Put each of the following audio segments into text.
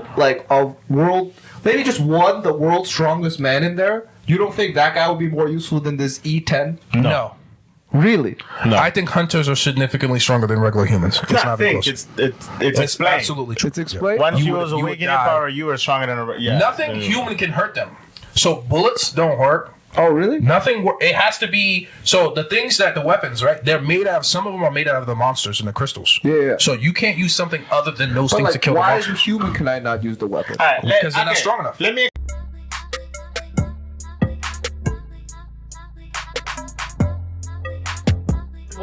two, like a world, maybe just one, the world's strongest man in there, you don't think that guy would be more useful than this E10? No. Really? No. I think hunters are significantly stronger than regular humans. It's not even close. It's explained. Absolutely true. It's explained? Once you was awakening power, you were stronger than a... Nothing human can hurt them. So bullets don't hurt. Oh, really? Nothing. It has to be. So the things that the weapons, right? They're made out of. Some of them are made out of the monsters and the crystals. Yeah. So you can't use something other than those things to kill the why monster. as a human can I not use the weapon? Because they're not strong enough. Let me...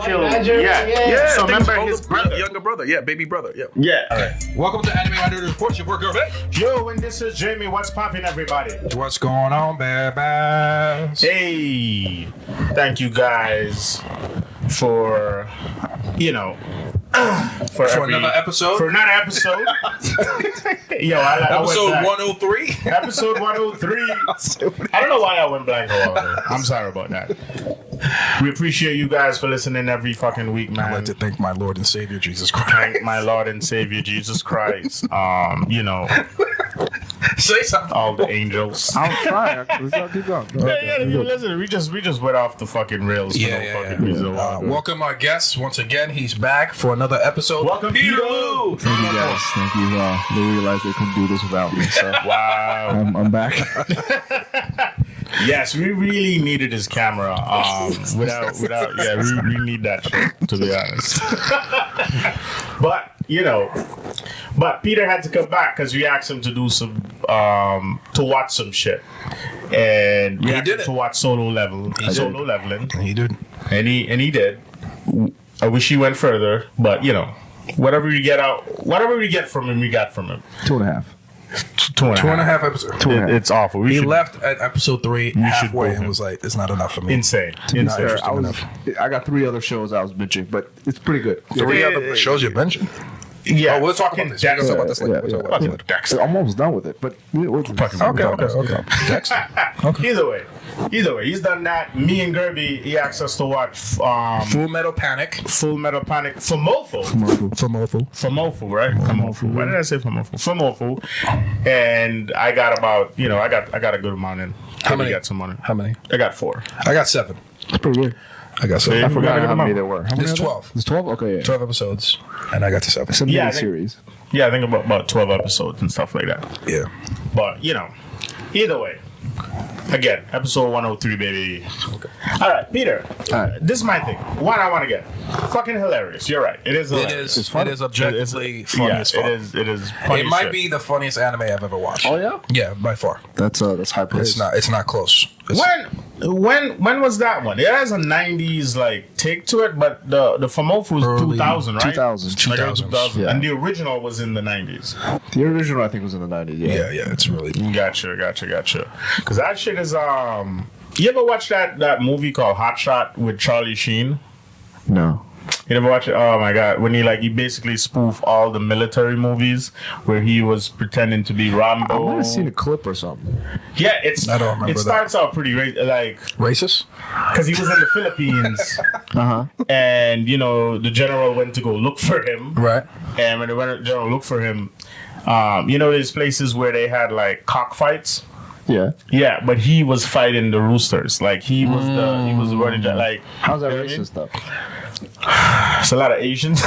Yeah. So remember his brother. Younger brother. Yeah, baby brother. Yeah. Yeah. All right. Welcome to Anime Minority Report. Your work, Yo, and this is Jamie. What's popping, everybody? What's going on, babies? Hey, thank you guys for, for another episode. For another episode. Yo, episode 103. Episode 103. I don't know why I went blank over there. I'm sorry about that. We appreciate you guys for listening every fucking week, man. I'd like to thank my Lord and Savior Jesus Christ. Thank my Lord and Savior Jesus Christ. Say something. All the angels. I'm trying. Let's keep going. Listen, we just went off the fucking rails. Welcome our guest once again. He's back for another episode. Welcome, Peter Liu. Thank you guys. Thank you. They realized they couldn't do this without me. So wow. I'm back. Yes, we really needed his camera. We need that shit, to be honest. But Peter had to come back because we asked him to do some, to watch some shit, and we asked him to watch Solo Leveling. He did, and he did. I wish he went further, but whatever we get from him, we got from him. 2.5. Two and a half episodes. It's awful. He left at episode 3 halfway and was like, "It's not enough for me." Insane. I got 3 other shows I was bitching, but it's pretty good. 3 other shows you're benching. Yeah, we'll talk about this. We'll talk about this later. Dexter. I'm almost done with it, but okay. Dexter. Okay. Either way, he's done that. Me and Guerby, he asked us to watch Full Metal Panic. Fomofo, right? Fomofo. Why did I say Fomofo? Fomofo. And I got about, I got a good amount in. How many? Got some money. How many? I got 4. I got 7. That's pretty good. I got 7. I forgot how many there were. It's 12. It's 12? Okay, yeah. 12 episodes, and I got to 7. It's a mini series. Yeah, I think about 12 episodes and stuff like that. Yeah. But, either way. Again, episode 103, baby. Okay. All right, Peter. All right. This is my thing. One I want to get. Fucking hilarious. You're right. It is hilarious. It is objectively funny as fuck. It is funny. It might be the funniest anime I've ever watched. Oh, yeah? Yeah, by far. That's high praise. It's not close. When was that one? It has a 90s take to it, but the Fomofo was 2000, right? 2000. Yeah. And the original was in the 90s. The original I think was in the 90s. Yeah, it's really Gotcha. Because that shit is you ever watch that movie called Hot Shot with Charlie Sheen? No. You never watch it? Oh my god! When he basically spoofed all the military movies where he was pretending to be Rambo. I might have seen a clip or something. Yeah, I don't remember. It starts out pretty racist because he was in the Philippines. And the general went to go look for him. Right. And when the general looked for him, there's places where they had cockfights. Yeah. Yeah, but he was fighting the roosters. He was running how's that racist though? It's a lot of Asians.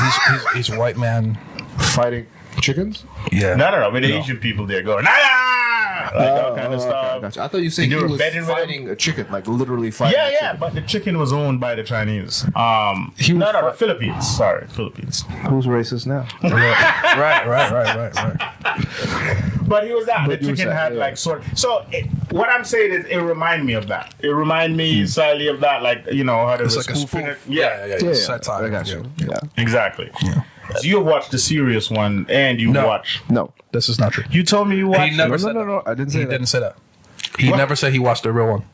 He's a white man fighting chickens? Yeah. No. With the Asian people there going, that kind of stuff. Gotcha. I thought you said he was fighting a chicken, literally fighting a chicken. Yeah, but the chicken was owned by the Chinese. The Philippines. Sorry, Philippines. Who's racist now? Right. But he was that. The chicken had So what I'm saying is, it reminded me of that. It reminded me slightly of that, how they were spoofing it. Yeah. Satire. I got you. Yeah. Exactly. Yeah. So you watched the serious one, and you watched. No, this is not true. You told me you watched. He never said no. I didn't say that. He didn't say that. He never said he watched the real one.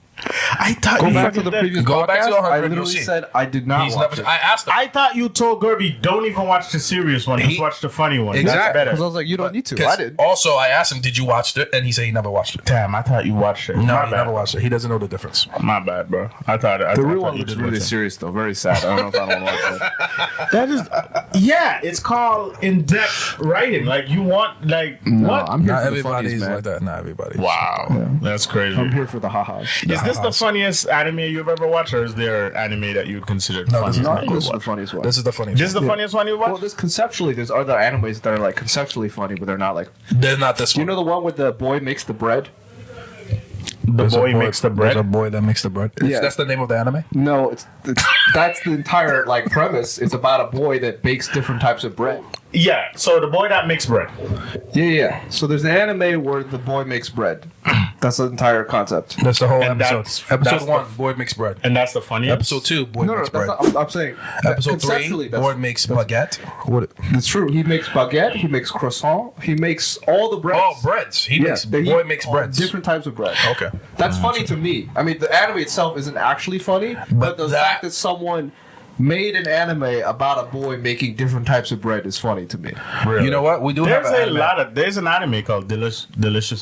I thought Go you back to the fucking previous Go podcast. back to the 100, I you'll literally see. said I did not He's watch never. it. I asked him. I thought you told Guerby, don't even watch the serious one. Just He- watch the funny one. Exactly. That's Because I better. was like, you don't need to. 'Cause I did. Also, I asked him, "Did you watch it?" And he said he never watched it. Damn, I thought you watched it. No, My he bad. never watched it. He doesnesn't know the difference. My bad, bro. I thought The real one you looks did really watch it. serious though. Very sad. I don't know if I don't watch it. That is, yeah. It's called in-depth writing. Like you want, like No, what? I'm here Not for the everybody's funnies, man. like that. Not everybody. Wow, that's crazy. I'm here for the ha-has. Is this the funniest anime you've ever watched, or is there anime that you consider No, funny? this is No, I not think good this is the one. funniest one. This is the funniest. This is the funniest one you Well, watched? there's conceptually, there's other animes that are like conceptually funny, but they're not like. They're not this Do you one. know the one with the boy makes the bread? The There's a boy makes the bread. There's a boy that makes the bread. Yeah. That's the name of the anime. No, that's the entire like premise. It's about a boy that bakes different types of bread. Yeah, so the boy that makes bread. Yeah. So there's an anime where the boy makes bread. That's the entire concept. That's the whole And episode. that's Episode the- 1, boy makes bread. And that's the funniest. Episode 2, boy No, makes that's bread. not. I'm saying Episode 3, conceptually, boy makes baguette. What? That's true. He makes baguette. He makes croissant. He makes all the breads. Oh, breads. He makes. they Boy eat makes all breads. Different types of bread. Okay. That's funny to me. I mean, the anime itself isn't actually funny, but the fact that someone made an anime about a boy making different types of bread is funny to me. You know what? We do There's have a an anime. lot of. There's an anime called Delicious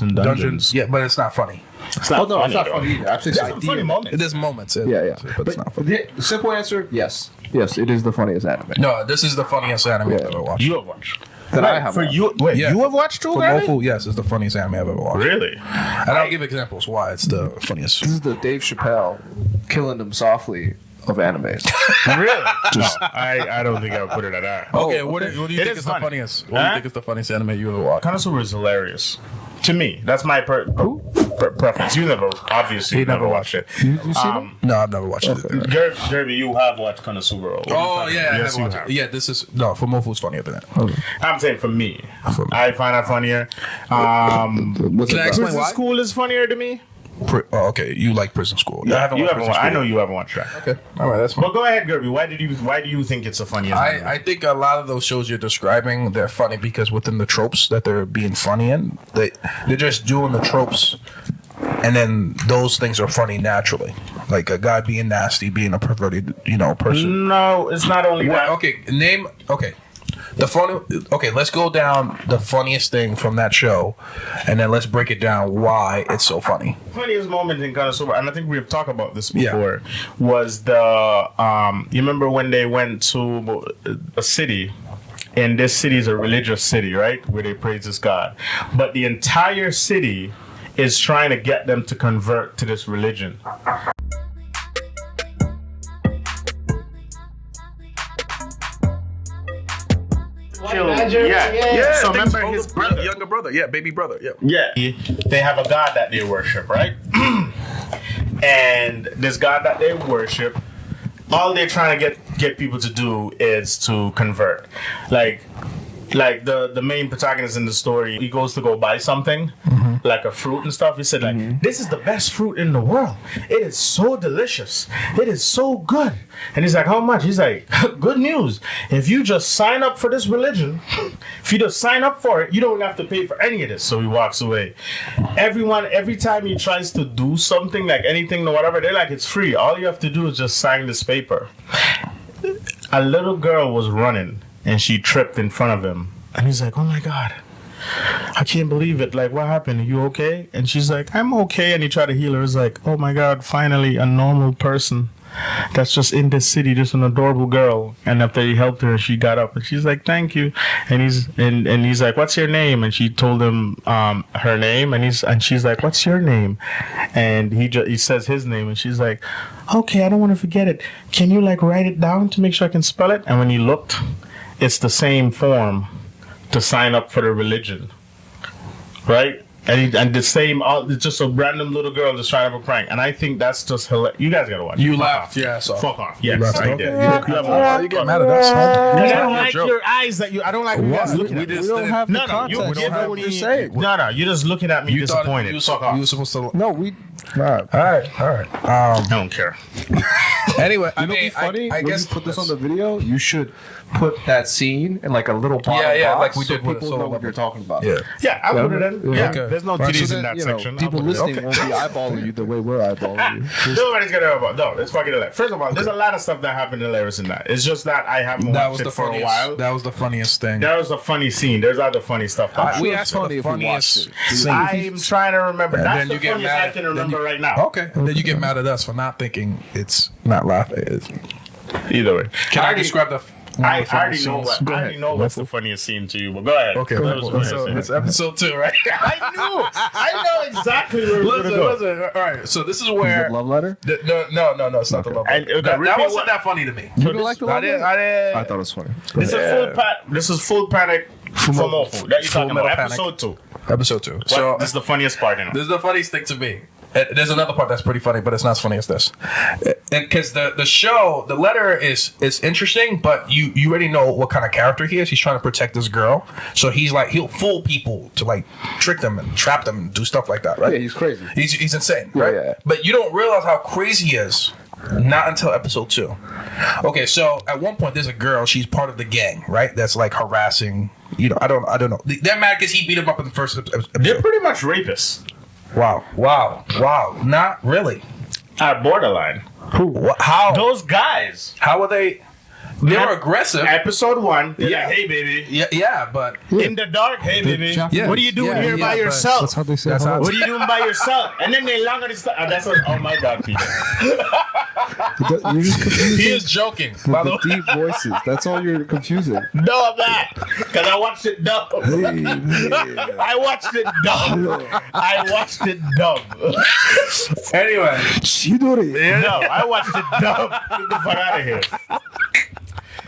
in Dungeons. Dungeons. Yeah, but it's not funny. It's not Oh no, it's not though. funny either. Actually, There's the some idea. funny moments. There's moments. Yeah. But it's not funny. The simple answer, yes. Yes, it is the funniest anime No, this is the funniest anime I've ever watched. You have watched. that I have. For watched. you, wait, Yeah. you have watched True For Gravity? Mofu, yes, it's the funniest anime I've ever watched. Really? And I'll give examples why it's the funniest. This is the Dave Chappelle killing them softly of animes. Really? No, I don't think I would put it at that. Okay, Oh, what do you It think is is the funny. funniest? What do you Huh? think is the funniest anime you ever watched? Konosuba is hilarious. To me, that's my preference. You never, obviously, He never watched it. You seen it? No, I've never watched it. Jeremy, you have watched Konosuba. Oh yeah, I yes, have you watched have. it. Yeah, this is no for Mofu's funnier than that. I'm saying for me, For me. I find that funnier. What's Can I it explain Prison why? School is funnier to me. Oh, okay, you like Prison School? You haven't haven't Prison watched. I School. know you haven't watched that. Okay, all right, that's fine. But go ahead, Gerby. Why do you think it's the funniest? anime? I think a lot of those shows you're describing, they're funny because within the tropes that they're being funny in, they're just doing the tropes, and then those things are funny naturally. Like a guy being nasty, being a perverted, person. No, it's not only What, that. okay, name. Okay, the funny. Okay, let's go down the funniest thing from that show, and then let's break it down why it's so funny. Funniest moment in Konosuba, and I think we've talked about this Yeah. before, was the you remember when they went to a city, and this city is a religious city, right, where they praise this god, but the entire city is trying to get them to convert to this religion. Yeah. So remember his brother. younger brother, baby brother, Yeah. They have a god that they worship, right? And this god that they worship, all they're trying to get people to do is to convert. Like the main protagonist in the story, he goes to go buy something, like a fruit and stuff. He said, like, this is the best fruit in the world. It is so delicious. It is so good. And he's like, how much? He's like, good news. If you just sign up for this religion, if you just sign up for it, you don't have to pay for any of this. So he walks away. Every time he tries to do something, like anything or whatever, they're like, it's free. All you have to do is just sign this paper. A little girl was running, and she tripped in front of him. And he's like, oh my God, I can't believe it. Like, what happened? Are you okay? And she's like, I'm okay. And he tried to heal her. He's like, oh my God, finally a normal person that's just in this city, just an adorable girl. And after he helped her, she got up and she's like, thank you. And he's like, what's your name? And she told him her name. And she's like, what's your name? And he says his name. And she's like, okay, I don't want to forget it. Can you like write it down to make sure I can spell it? And when he looked, it's the same form to sign up for the religion, right? And the same, it's just a random little girl just trying to have a prank. And I think that's just hilarious. You guys gotta watch it. You Fuck laughed, off. yeah, I saw. Fuck off. Yes, laughed, I okay. did. You haven't watched Why it. you get mad at us? I It's don't not like joke. your eyes that I don't like you guys looking we at me. just We don't have the No, context. you we don't have giving what me. you're saying. No, you're just looking at me You thought disappointed. Fuck you off. were supposed to. No, we. Nah. All right. I don't care. Anyway, I You know, mean, be funny. I when guess you put this on the video, you should put that scene in like a little bottom Yeah, box like we so did with people Solo know what Level. you're talking about. Yeah. Yeah, I'll put it in. Yeah, Okay. There's no titties in that section. People listening won't be eyeballing you the way we're eyeballing you. Nobody's gonna know about. No, it's fucking hilarious. First of all, there's a lot of stuff that happened hilarious in that. It's just that I haven't watched it for a while. That was the funniest thing. That was a funny scene. There's other funny stuff. We asked for the funniest scene. I'm trying to remember. And That's then the you get funniest mad I can remember right now. Okay, and then you get mad at us for not thinking it's not laughing. Either way, Can I describe the? I already know what's the funniest scene to you, but go ahead. Okay, so it's episode 2, right? I know exactly where we're gonna go. Listen. All right, so this is where Love letter? No, it's not the love letter. That wasn't that funny to me. You didn't like the love letter? I did. I thought it was funny. This is full panic. Full that you're talking about. Episode 2. Episode 2. So this is the funniest part in it. This is the funniest thing to me. There's another part that's pretty funny, but it's not as funny as this. Because the show, the letter is interesting, but you already know what kind of character he is. He's trying to protect this girl, so he's like he'll fool people to like trick them and trap them and do stuff like that, right? Yeah, he's crazy. He's insane, right? Yeah. But you don't realize how crazy he is. Not until episode 2. Okay, so at one point there's a girl. She's part of the gang, right? That's like harassing. I don't know. They're mad because he beat him up in the first episode. They're pretty much rapists. Wow. Not really. At borderline. Who? How? Those guys. How are they? They were aggressive. Episode 1. Yeah. Like, hey, baby. Yeah, but In the dark, hey, baby. Yeah. What are you doing here by but yourself? That's how they say That's hello. What are you doing by yourself? And then they longer this stuff. That's what. Oh my God, Peter. You're just confusing he is joking. By the the way. deep voices. That's all you're confusing. No, I'm not. Because I watched it dumb. I watched it dumb. Anyway, Chidori. No, I watched it dumb. Get the fuck out of here.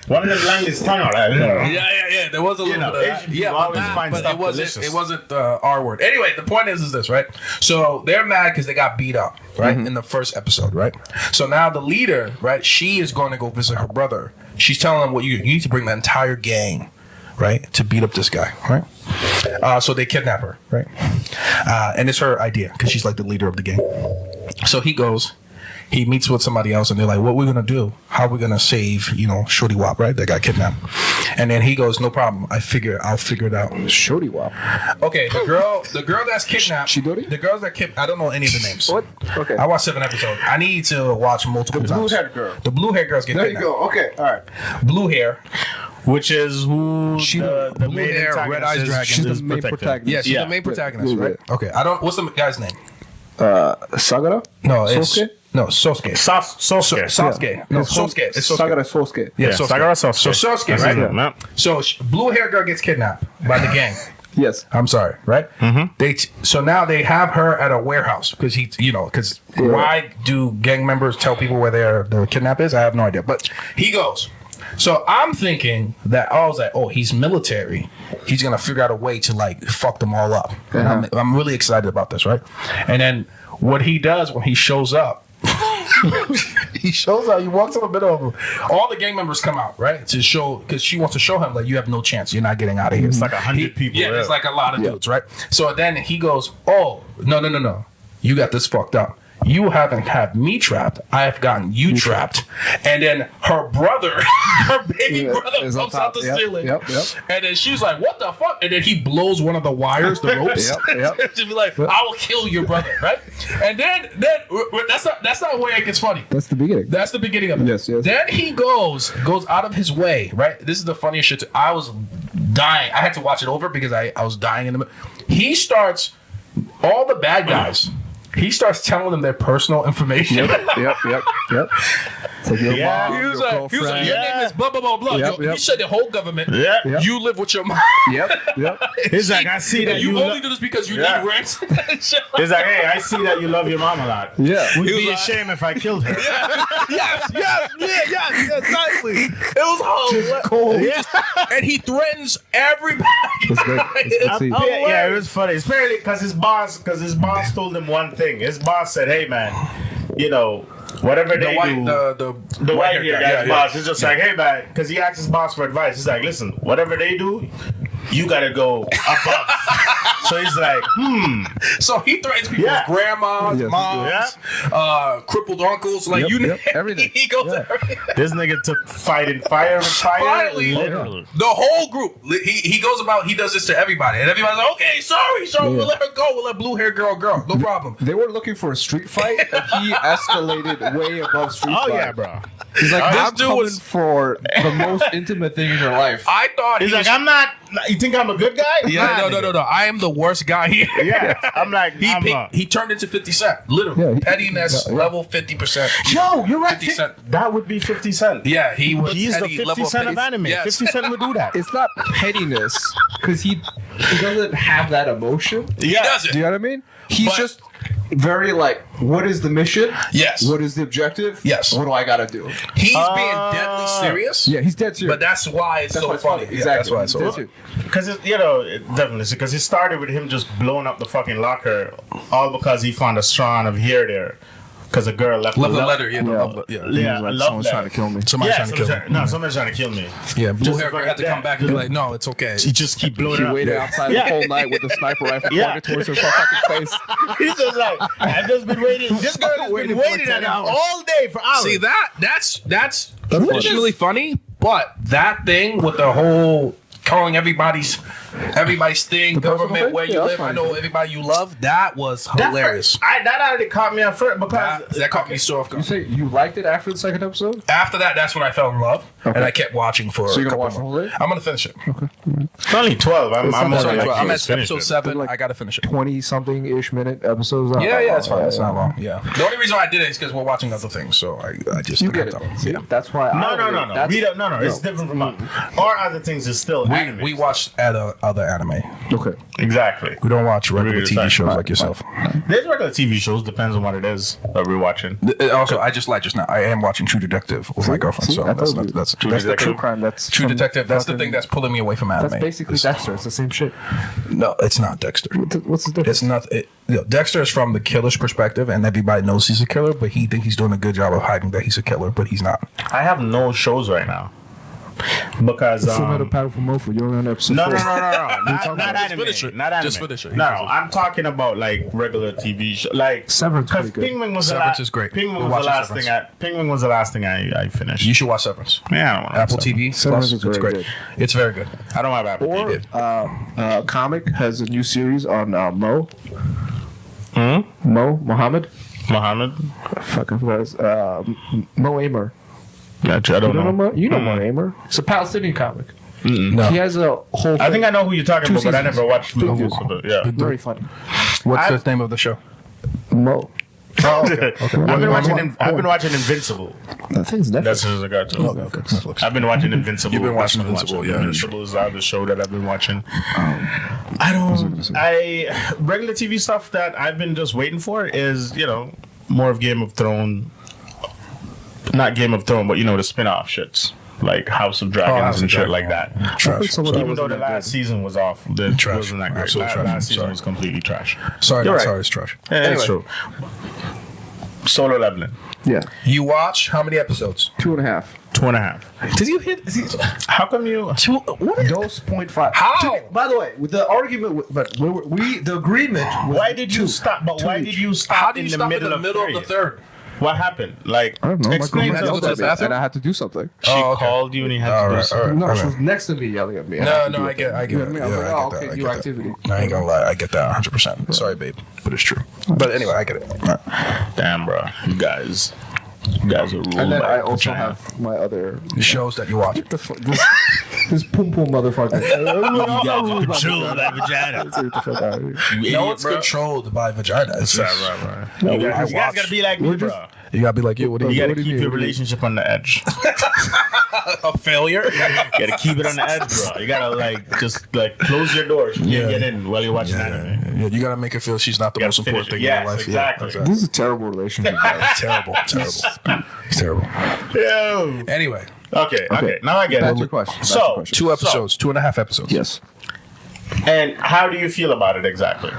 One of them lang his tongue out. yeah. There was a little bit of that. Asian people always find but stuff it wasn't. delicious. It wasn't the R word. Anyway, the point is this, right? So they're mad because they got beat up, right, in the first episode, right? So now the leader, right? She is going to go visit her brother. She's telling him what you need to bring the entire gang, right, to beat up this guy, right? So they kidnap her, right? And it's her idea because she's like the leader of the gang. So he goes. He meets with somebody else, and they're like, "What we're gonna do? How are we gonna save, Shorty Wop, right? That got kidnapped." And then he goes, "No problem. I'll figure it out." Shorty Wop. Okay, the girl that's kidnapped. Chidori? The girls that kidnapped. I don't know any of the names. What? Okay. I watched 7 episodes. I need to watch multiple times. blue-haired girl. The blue hair girls get There you kidnapped. go. Okay. All right. Blue hair. Which is who the blue main hair, antagonist red eyes is. dragon. She's the is main protected. protagonist. Yeah, she's Yeah. the main protagonist, Yeah. right? Okay. I don't. What's the guy's name? Sagara? No, it's Sosuke? no Sosuke. Sosuke. Sasuke. No, Sosuke. It's Sosuke. Sagara Sosuke. Yeah, Yeah, Sosuke. Sagara Sosuke. So Sosuke, That's right? his name, yeah. So blue hair girl gets kidnapped by the gang. Yes. I'm sorry, right? Mm-hmm. So now they have her at a warehouse because why do gang members tell people where their kidnap is? I have no idea, but he goes. So I'm thinking that I was like, oh, he's military. He's gonna figure out a way to like fuck them all up. And I'm really excited about this, right? And then what he does when he shows up. He walks in the middle of them. All the gang members come out, right? To show, because she wants to show him, like, you have no chance. You're not getting out of here. It's like 100 people. Yeah, it's like a lot of dudes, right? So then he goes, oh, no. You got this fucked up. You haven't had me trapped. I have gotten you trapped. And then her brother, her baby brother comes out the ceiling. Yep. And then she's like, what the fuck? And then he blows one of the wires, the ropes. She'll be like, I will kill your brother, right? And then that's not where it gets funny. That's the beginning. That's the beginning of it. Yes. Then he goes out of his way, right? This is the funniest shit. I was dying. I had to watch it over because I was dying in the middle. He starts, all the bad guys, he starts telling them their personal information. Yep. So your mom, He was like, your name is blah, blah, blah, blah. He said the whole government. Yep. You live with your mom. Yep. He's like, I see that you only do this because you need rent. He's like, hey, I see that you love your mom a lot. Yeah. Would be a shame if I killed her. Yes, exactly. It was Just cold. and he threatens everybody. Let's see. Yeah, it was funny. Especially because his boss told him one thing. His boss said, hey, man, whatever they do, the white hair guy's boss is just like, hey, man, because he asked his boss for advice. He's like, listen, whatever they do, you got to go above. So he's like, So he threatens people's grandmas, Yes, moms, crippled uncles, like everything. He goes to everything. this nigga took fighting fire with fire. Finally, Literally. the whole group. He goes about. He does this to everybody, and everybody's like, "Okay, sorry, we'll let her go. We'll let blue hair girl go. No problem." They were looking for a street fight, and he escalated way above street fight. Oh yeah, bro. He's like, This I'm dude coming was- for the most intimate thing in your life. I thought He's he like, was, I'm not. You think I'm a good guy? Yeah, no. I am the worst guy here. Yeah, I'm like, He turned into 50 Cent, literally. Yeah, Pettiness level 50%. Yo, you're right. 50 Cent. That would be 50 Cent. Yeah, he was. He's the petty 50 level Cent of petty. anime. Yes. 50 Cent would do that. It's not pettiness because he doesn't have that emotion. He doesn't. Do you know what I mean? He's But- just very like, what is the mission? Yes. What is the objective? Yes. What do I gotta do? He's being deadly serious. Yeah, he's dead serious. But that's why it's so why it's funny. funny. Yeah, Exactly. that's why it's so That's funny. it. Because definitely because it started with him just blowing up the fucking locker, all because he found a strand of hair there, because a girl left Love a the le- letter. Yeah, Yeah. love the- yeah. Yeah, I Like, love someone's that. trying to kill me. Somebody's trying to kill him. No, somebody's trying to kill me. Yeah, blue Just hair for had to that. come back and be like, no, it's okay. He just keep blowing He it up. waited outside Yeah. the whole night with a sniper rifle Yeah. pointed towards her fucking face. He's just like, I've just been waiting. This girl has been Waiting for waiting 10 at him hours. all day for hours. See that's traditionally funny, but that thing with the whole calling everybody's thing, government thing? where you Yeah, that's live, I fine. know everybody you love. That was hilarious. That already caught me off first because That caught me so off You guard. say you liked it after the second episode? After that, that's when I fell in love, and I kept watching for. So you're a gonna couple watch the more. whole thing? I'm gonna finish it. it's only 12. I'm not already bad. like, I'm at just finished episode it. 7. Like I gotta finish it. 20-something-ish minute episodes. Yeah, it's fine. It's not long. Yeah. The only reason I did it is because we're watching other things, so I just You didn't get it. have time. See, Yeah. that's why. No. That's- We don't. No. It's different from us. Our other things is still anime. We watch other anime. Okay. Exactly. We don't watch regular Really TV sorry. shows like yourself. There's regular TV shows. Depends on what it is that we're watching. Also, I just now. I am watching True Detective with my girlfriend, See, so I that's told you. that's True That's the Detective. true crime. That's True from Detective. That's the fucking- thing that's pulling me away from anime. That's basically It's- Dexter. It's the same shit. No, it's not Dexter. What's the difference? It's not. Dexter is from the killer's perspective, and everybody knows he's a killer, but he thinks he's doing a good job of hiding that he's a killer, but he's not. I have no shows right now because Full Metal Powerful Mofu. You're on episode no, 4. not anime. finish it. Not anime. Just finish it. No, I'm talking about like regular TV show, like Severance Because pretty good. Penguin was Severance the is great. Penguin We're was the watching last Severance. thing. Penguin was the last thing I finished. You should watch Severance. Yeah, I don't want Apple TV Severance Plus. is It's very great. good. It's very good. I don't have Apple Or TV. Comic has a new series on Mo. Mohammed. Muhammad. Fuck, I forgot. His, Mo Amer. Gotcha. I don't You know know. Mo? You know Mo Amer. It's a Palestinian comic. No. He has a whole. I think I know who you're talking about, but I seasons. never watched the Two whole seasons. of it. Yeah. Very funny. What's I- the name of the show? Mo. I've been watching. One. I've been watching Invincible. That thing's Netflix. That's as I got to. Netflix. I've been watching Invincible. You've been watching That's what I'm Invincible, yeah. Invincible is the other show that I've been watching. I regular TV stuff that I've been just waiting for is more of Game of Thrones. Not Game of Thrones, but the spin-off shits like House of Dragons House of and shit Dragon. like that. Trash. Some of that Even though wasn't the that last good. season was off, it Trash. wasn't that great. Absolute trash. Last season Sorry. was completely trash. Sorry, You're not right. sorry, it's trash. Yeah, it's Anyway. true. Solo leveling, Yeah. You watch how many episodes? 2.5. 2.5. Did you hit? How come you? Dose 0.5. How? By the way, with the argument, but the agreement. Was Why did you 2. stop? But why 2 did each. you stop How do in you the stop in middle the of middle of the three? third? What happened? Like, I don't know. My explain girlfriend to yelled the at me, bathroom? and I had to do something. She Oh, okay. called you and he had All to do right, something. all right. No, she was next to me yelling at me. No, I get You it. know what I mean? I was like, oh, I okay, get new that. activity. I ain't gonna lie, I get that 100%. Sorry, babe, but it's true. But anyway, I get it. Damn, bro, you guys are ruled And then by I also vagina. have my other. The shows that you watch. This pum pum motherfucker. Control that vagina. Get the fuck out of here. You No idiot, one's bro. contred by vagina. It's Right, just, right. No, You guys watch. gotta be like me, We're bro. just- you gotta be like, you. What do You you gotta what do you keep mean? your relationship on the edge. a failure? You gotta keep it on the edge, bro. You gotta just close your doors. You can't get in while you're watching anime. Yeah, you gotta make her feel she's not the You most gotta important finish thing it. in your Yes, life. exactly. Yeah, This is a terrible relationship. guys. terrible. It's terrible. Yo. Anyway, Okay. Now I get Back to it. your question. Back to So, your question. 2 episodes, 2.5 episodes. Yes. And how do you feel about it exactly?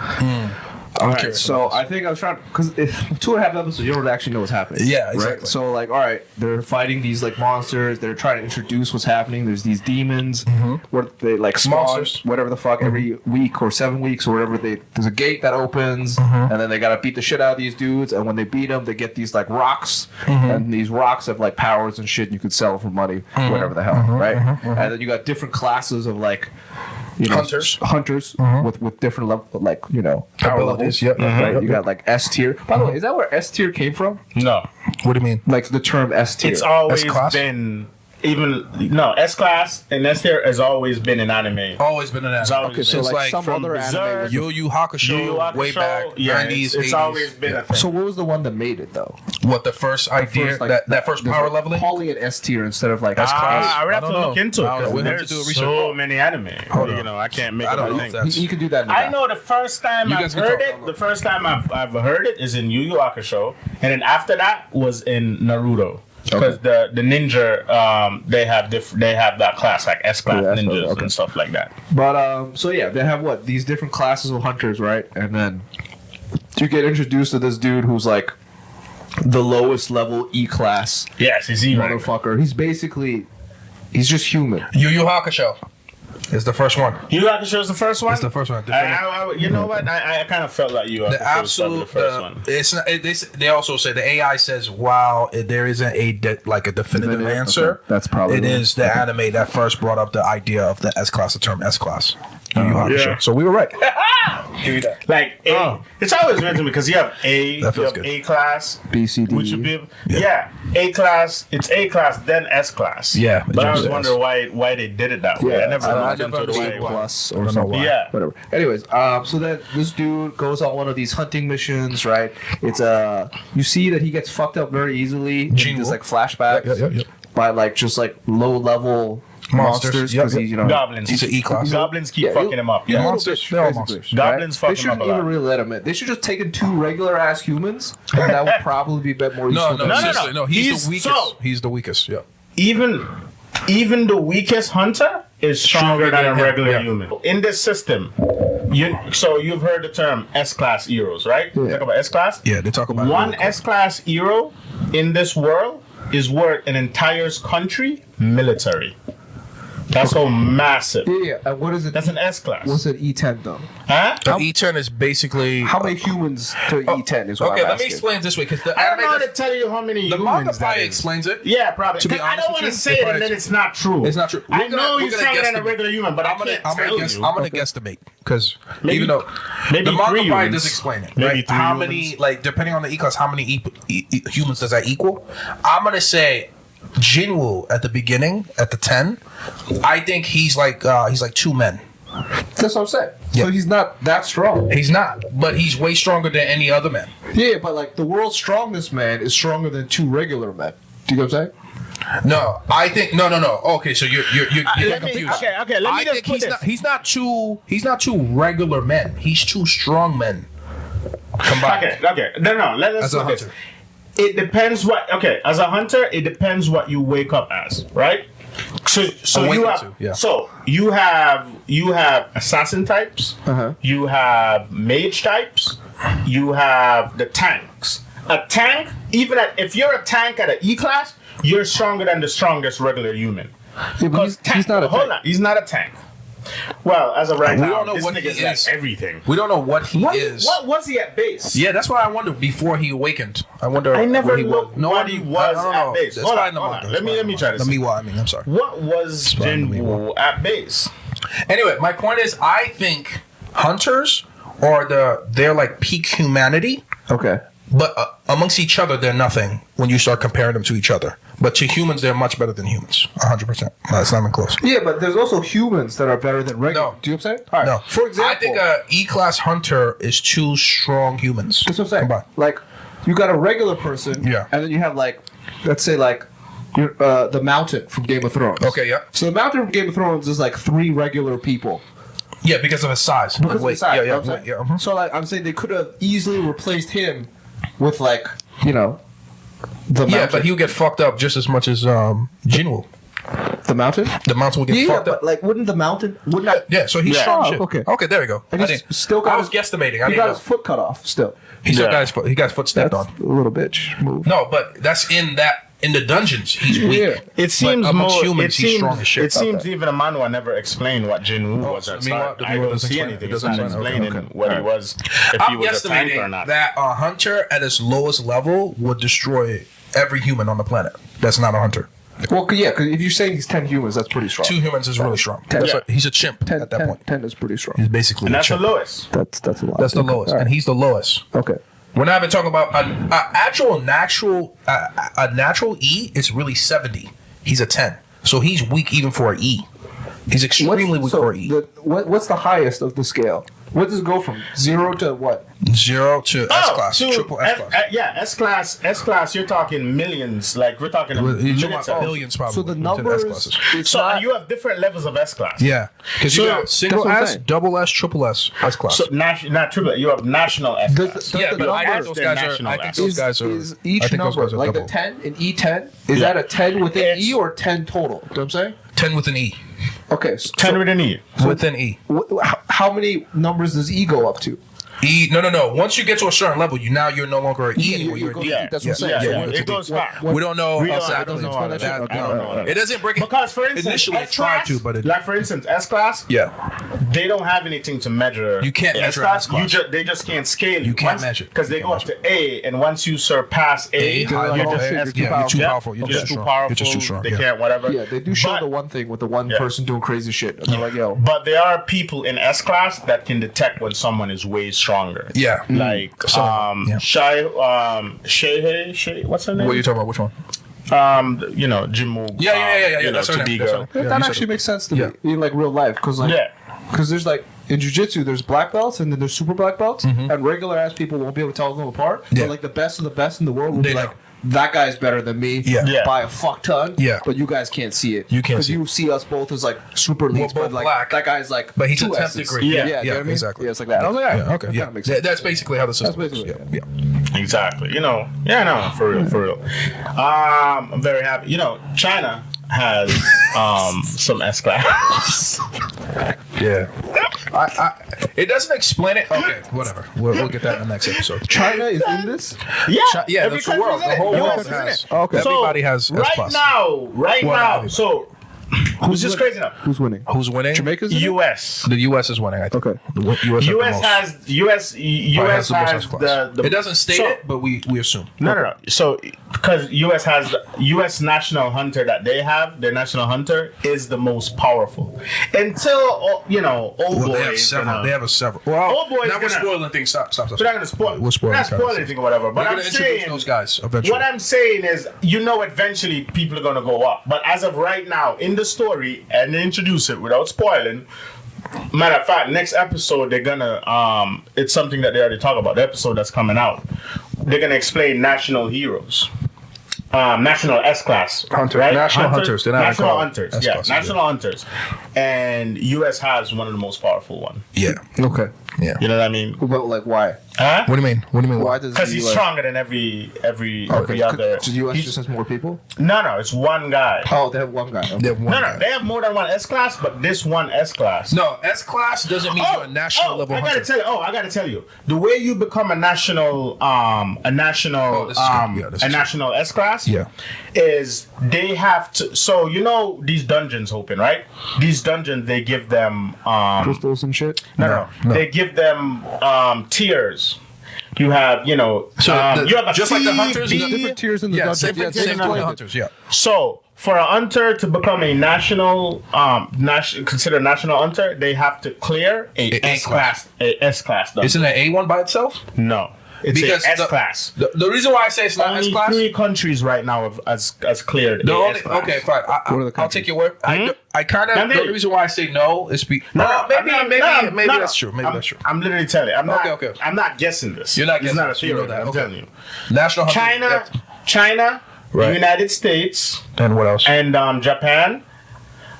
All right, curious so about this. I think I was trying because 2.5 episodes, you don't actually know what's happening. Yeah, exactly. Right? So like, all right, they're fighting these like monsters. They're trying to introduce what's happening. There's these demons where they like spawn Monsters. whatever the fuck every week or 7 weeks or whatever. There's a gate that opens, and then they gotta beat the shit out of these dudes. And when they beat them, they get these like rocks, and these rocks have like powers and shit. And you could sell for money, whatever the hell, right? And then you got different classes of like. Hunters with different level, like power Abilities, levels. yep. Right. Yep, You yep. got like S tier. By the way, is that where S tier came from? No, What do you mean? Like the term S tier. it's always S-class? been S class and S tier has always been in anime. Always been an It's anime. always Okay, so been. It's like like some from other Berserk, anime. Was Yu Yu Hakusho, Yu Yu Hakusho, way back, yeah, 90s, it's 80s. always been a thing. so what was the one that made it though? What, the first idea, that first there's, power like, leveling? calling it S tier instead of like S-class. I would have I to don't look know. into it. I don't know. 'Cause We'll have to there's do a so research. many anime. Hold on. I can't make I up don't a know thing. if that's- You can do that. In the I back. know the first time You I've guys can heard talk. it. The first time I've heard it is in Yu Yu Hakusho, and then after that was in Naruto. Because the ninja, they have that class like S class Yeah, that's ninjas okay. and stuff like that. But so yeah, they have these different classes of hunters, right? And then you get introduced to this dude who's like the lowest level E class Yes, it's E rank. motherfucker. He's just human. Yu Yu Hakusho is the first one. Yu Yu Hakusho is the first one. It's the first one. You know what? I kind of felt like Yu Yu Hakusho The absolute, the first one. it's not. They also say the AI says, "Wow, there isn't a definitive Definitive? answer." Okay. That's probably it right. is the anime that first brought up the idea of the S class, the term S class. Yu Yu Hakusho. Yeah. So we were right. Like A, it's always weird to me because you have A, That you feels have good. A class, B, C, D, which E. would be A class. It's A class, then S class. Yeah, it but I jumps was to wondering why they did it that way. Yeah, I never I looked never into the way. understood why. Plus I or don't know something. why. Yeah. Whatever. Anyways, so then this dude goes on one of these hunting missions, right? It's you see that he gets fucked up very easily in Jinwoo. just like flashbacks Yep. by like just like low level monsters Yep, because yep. he's Goblins. He's an E class. Goblins keep Yeah, fucking him up. Yeah, Yeah. monsters. They're all basically, monsters. Goblins fuck They him shouldn't up a even lot. really let him in. They should just taken 2 regular ass humans, and that would probably be a bit more No, useful. no, than- seriously, no. He's the weakest. so- He's the weakest. Yeah. Even the weakest hunter is stronger than a than him, regular yeah. human. In this system, you've heard the term S class heroes, right? Yeah. Talk about S class. Yeah, they talk about it One really quick. S class hero in this world is worth an entire country military. That's so massive. Yeah, and what is it? That's an S class. What's an E10 though? Huh? The E10 is basically. How many humans to E10 is what Okay, I'm let me asking. explain it this way because the I don't anime know how to does- tell you how many the manga humans that probably is. explains it. Yeah, probably. To be I honest don't with want you, to say it it probably and then is- it's not true. It's not true. I We're gonna- know we're you're gonna stronger than a guesstimate. regular human, but I'm gonna guess. guesstimate because Maybe- even though maybe the manga 3 probably humans. does explain it, Maybe right? 3 How humans. many, like depending on the E class, how many humans does that equal? I'm gonna say Jinwoo at the beginning at the 10. I think he's like 2 men. That's what I'm saying. Yeah. So he's not that strong. He's not, but he's way stronger than any other man. Yeah, but like the world's strongest man is stronger than 2 regular men. Do you know what I'm saying? No, I think no. Okay, so you're Let me- confused. okay, let me I just think put he's this. not two regular men. He's 2 strong men combined. Okay. No. Let's As a put this. hunter. It depends what. Okay, as a hunter, it depends what you wake up as, right? So you Awaken have. to, yeah. So you have assassin types. Uh-huh. You have mage types. You have the tanks. A tank, if you're a tank at an E class, you're stronger than the strongest regular human. Yeah, but he's not a Hold tank. on, he's not a tank. Well, as of right We now, don't know this what nigga's he like is. everything. We don't know what he is. What was he at base? Yeah, that's why I wonder before he awakened. I wonder. I never where he looked was. No, what he was I don't at know. base. That's Hold probably on, in the hold manga. on. That's Let me try this. Let me. Well, I mean, I'm sorry. What was fine, Jinwoo at base? Anyway, my point is, I think hunters are they're like peak humanity, Okay. but amongst each other, they're nothing when you start comparing them to each other. But to humans, they're much better than humans. 100%. That's not even close. Yeah, but there's also humans that are better than regular. No. Do you know what I'm saying? All right. No. For example, I think a E-class hunter is 2 strong humans. that's what I'm saying. Combined. Like, you got a regular person, Yeah. and then you have like, let's say like, the Mountain from Game of Thrones. Okay, yeah. So the Mountain from Game of Thrones is like 3 regular people. Yeah, because of his size. Because of Weight. the size, Yeah, you know yeah, what I'm weight, saying? yeah. Mhm. So like, I'm saying they could have easily replaced him with like, the Yeah, Mountain. but he'll get fucked up just as much as Jinwoo. The mountain? The mountain will get fucked up. But like, wouldn't I? Yeah, so he's strong as shit. Okay, there we go. And he's still got I was guesstimating. He got his foot cut off still. He still got his foot. He got his foot stepped That's on. a little bitch move. No, but that's in the dungeons. He's weak. Yeah. It seems but amongst more. humans, he's strong as shit. It seems even a manhwa never explained what Jinwoo was at start. I don't see anything. It's not explaining what he was. If he I'm was a tank or guesstimating not. that a hunter at his lowest level would destroy every human on the planet. That's not a hunter. Well, yeah, because if you're saying he's 10 humans, that's pretty strong. 2 humans is really strong. 10. He's a chimp 10, at that 10, point. 10 is pretty strong. He's basically And a that's the chimp. lowest. That's a lot. That's the Okay. lowest, All right. and he's the lowest. Okay. We're not even talking about a natural E is really 70. He's a 10, so he's weak even for an E. He's extremely weak for an E. What's the highest of the scale? What does it go from 0 to what? 0 to S class, to triple S class. S class. You're talking millions. Like we're talking You're millions. talking about billions, probably. So the within numbers. S classes. It's So not. you have different levels of S class. Yeah, because you So, got single that's what I'm S, saying. double S, triple S class. So not triple. You have national S Does class. the Yeah, but I think numbers- those guys are. I think those guys are. Is each I think those number guys are like double. the 10 in E10? Is Yeah. that a 10 within It's- E or 10 total? You know what I'm saying? 10 with an E. Okay. So, 10 with an E. With an E. how many numbers does E go up to? E. No. Once you get to a certain level, you're no longer an E anymore. You're an E. Yeah, That's what I'm saying. Yeah, So yeah, what- it goes back. We don't know We don't- exactly. I don't know all of that. Okay. I don't know. It doesn't break it. Because for instance, initially it S tried class, to, but it like for instance, S class, yeah. they don't have anything to measure. You can't measure S S class. They just can't scale. You can't measure. because they You go can't up to A, and once you surpass A, high you're level just A, S yeah, you're too powerful. You're You're just too strong. powerful. You're just too strong, They yeah. can't whatever. Yeah, they do show But- the one thing with the one Yeah. person doing crazy shit. And they're like, yo. But there are people in S class that can detect when someone is way stronger. Yeah. Like yeah. Shay, what's her name? What are you talking about? Which one? Jim. Yeah. That's her name. That's her name. Yeah, That you said actually it. makes sense to Yeah. me in like real life because like Yeah. because there's like in jiu-jitsu there's black belts and then there's super black belts and regular ass people won't be able to tell them apart. Yeah. But like the best of the best in the world will They be know. like that guy's better than me Yeah. by a fuck ton. Yeah. But you guys can't see it. You can't see you see us both as like super elites, both but like black. that guy's like But he's a 2 10th S's. degree. Yeah, Yeah, you know what I mean? exactly. Yeah, it's like that. I was like, all right, Yeah, okay. that Yeah. kinda makes sense. That's basically how the system That's works. basically Yeah. Exactly. Yeah, no, for real. I'm very happy. China has some S class. Yeah. It doesn't explain it. Okay, whatever. We'll get that in the next episode. China is in this. Yeah, That's the world. The whole world US is in has. it. Okay. Everybody has S right plus. now. Well, not So who's just crazy enough? Who's winning? Who's winning? Jamaica's in it? U.S. The U.S. is winning. I think. Okay. The U.S. U.S. U.S. has the most S class. the It doesn't state so- it, but we assume. No. So, because U.S. has U.S. national hunter that they have, their national hunter is the most powerful. Until old Well, boy. they have several. They have several. Old Well, boy's now we're gonna- spoiling things. Stop. We're not gonna spoil. We're spoiling. We're not things. spoiling anything or whatever. We're But gonna I'm introduce saying those guys eventually. What I'm saying is, eventually people are gonna go up. But as of right now, in the story, and they introduce it without spoiling. Matter of fact, next episode they're gonna it's something that they already talk about. The episode that's coming out, they're gonna explain national heroes. National S class, Hunter. right? National hunters. They're not national called hunters. S Yeah, class, national hunters, and U.S. has one of the most powerful one. Yeah. Okay. Yeah. You know what I mean? But like, why? Huh? What do you mean? What do you mean? Why does Because the he's US stronger than every Okay. other. So the U.S. He's- just has more people. No, it's one guy. Oh, they have one guy. Okay. They have one No, guy. they have more than one S class, but this one S class. No, S class doesn't mean you're a national level I hunter. gotta tell you. The way you become a national this is good. Yeah, this is national S class, Yeah. is they have to. So these dungeons open, right? These dungeons they give them Crystals and shit. no. They give them tiers. You have you have a just like the C, hunters, B, there's Different tiers in the Yeah, dungeon. same thing with the explained it. hunters. Yeah. So for a hunter to become a national, considered national hunter, they have to clear a A S class, a S class. Dungeon. Isn't it A1 by itself? No, it's Because a S the- class. The reason why I say it's not S Only class. 3 countries right now has cleared The a only, S class. okay, fine. What are the I'll countries? take your word. I kind of. Now, The only reason why I say no is maybe that's true. Maybe that's true. I'm literally telling you. Okay. I'm not guessing this. You're not It's guessing not a this. You theory. know that. I'm Okay. telling you. National hunter- China, Right. the United States, And what else? and Japan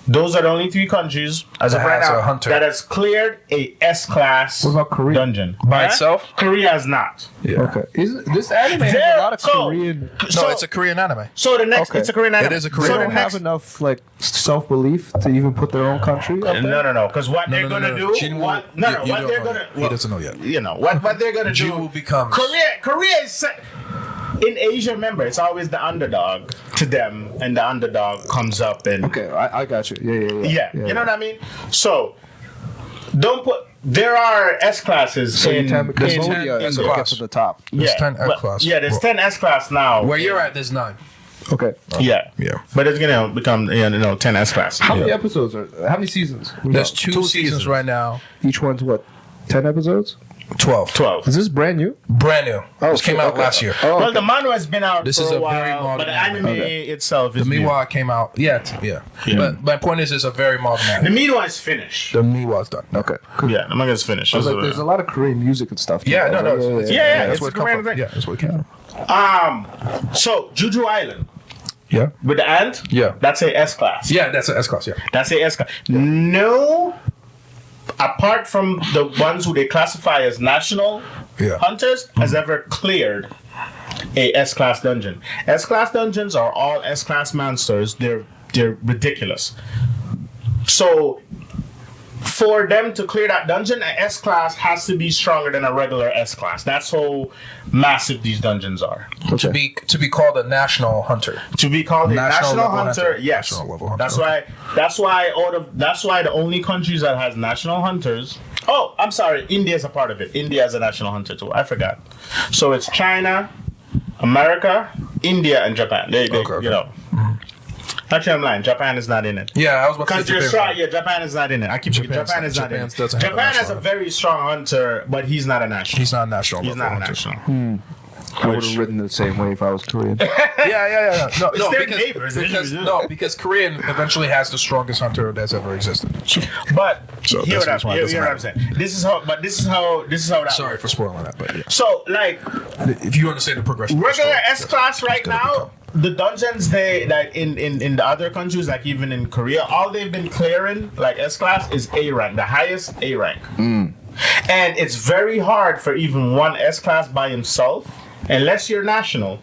Those are the only 3 countries as of That right has a now hunter. that has cleared a S-class What about Korea? dungeon. By Huh? itself? Korea has not. Yeah. Okay. This anime has There- a lot of so- Korean. No, it's a Korean anime. So the next, Okay. it's a Korean anime. It is a They Korean So the don't anime. next, have enough like self belief to even put their own country up there. no. Because what they're gonna do, Jin what will- you what don't they're know gonna, yet. He doesn't know yet. You know what they're gonna Jin do. will become Korea is in Asia. Remember, it's always the underdog to them, and the underdog comes up and Okay, I got you. Yeah. you know what I mean. So don't put. There are S classes So in, you tell me Cambodia in is in to get class. to the top. There's 10 well, S-class. Yeah, there's 10 S class now. Where you're at, there's 9. Okay. Yeah, Yeah. but it's gonna become 10 S classes. How many episodes are? How many seasons? We There's got 2 seasons right now. Each one's what? 10 episodes? 12. 12. Is this brand new? Brand new. This came shit, out okay. last year. Oh, Well, okay. the manga has been out This for is a a very while, modern but the anime. anime itself is The new. Miwa came out. Yeah. But my point is, it's a very modern The anime. Miwa is finished. The Miwa's done. Okay. Yeah, the manga is finished. I was like, there's a lot of Korean music and stuff. too. Yeah, I was no. like, Yeah, That's it's where a it come Korean from. thing. Yeah, that's where it came from. So Juju Island Yeah. with the ant. Yeah. That's a S class. Yeah, that's an S-class, yeah. That's a S class. No, apart from the ones who they classify as national Yeah. hunters, has ever cleared a S class dungeon. S class dungeons are all S class monsters. They're ridiculous. So for them to clear that dungeon, an S class has to be stronger than a regular S class. That's how massive these dungeons are. To be called a national hunter. To be called a National national level hunter, hunter. yes. National level hunter, That's okay. why the only countries that has national hunters. Oh, I'm sorry, India is a part of it. India is a national hunter too. I forgot. So it's China, America, India, and Japan. They Okay. you know. Actually, I'm lying. Japan is not in it. Yeah, I was about to Because say you're Japan. strong. Yeah, Japan is not in it. I keep forgetting. Japan is not in Japan it. doesn't have a Japan has a national very strong hunter, but he's not a national. He's not a national He's level not a hunter. national. I would have written it the same way if I was Korean. Yeah. No, their neighbors. because Korean eventually has the strongest hunter that's ever existed. But So hear that's what why it hear what I'm doesn't saying. This is how that Sorry works. for spoiling that, but yeah. So like If you understand the progression, of the regular story, S class right gonna now, the dungeons they like in the other countries, like even in Korea, all they've been clearing like S class is A rank, the highest A rank. And it's very hard for even one S class by himself, unless you're national,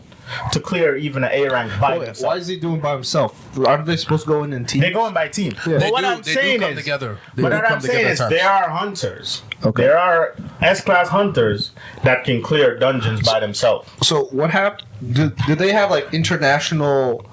to clear even an A rank by Why himself. is he doing by himself? Aren't they supposed to go in teams? They're going by team. Yeah. But They what do- I'm they do saying come is, together. They but do what come I'm together saying at is, times. there are hunters. Okay. There are S-class hunters that can clear dungeons by themselves. So what happened? Did they have like international?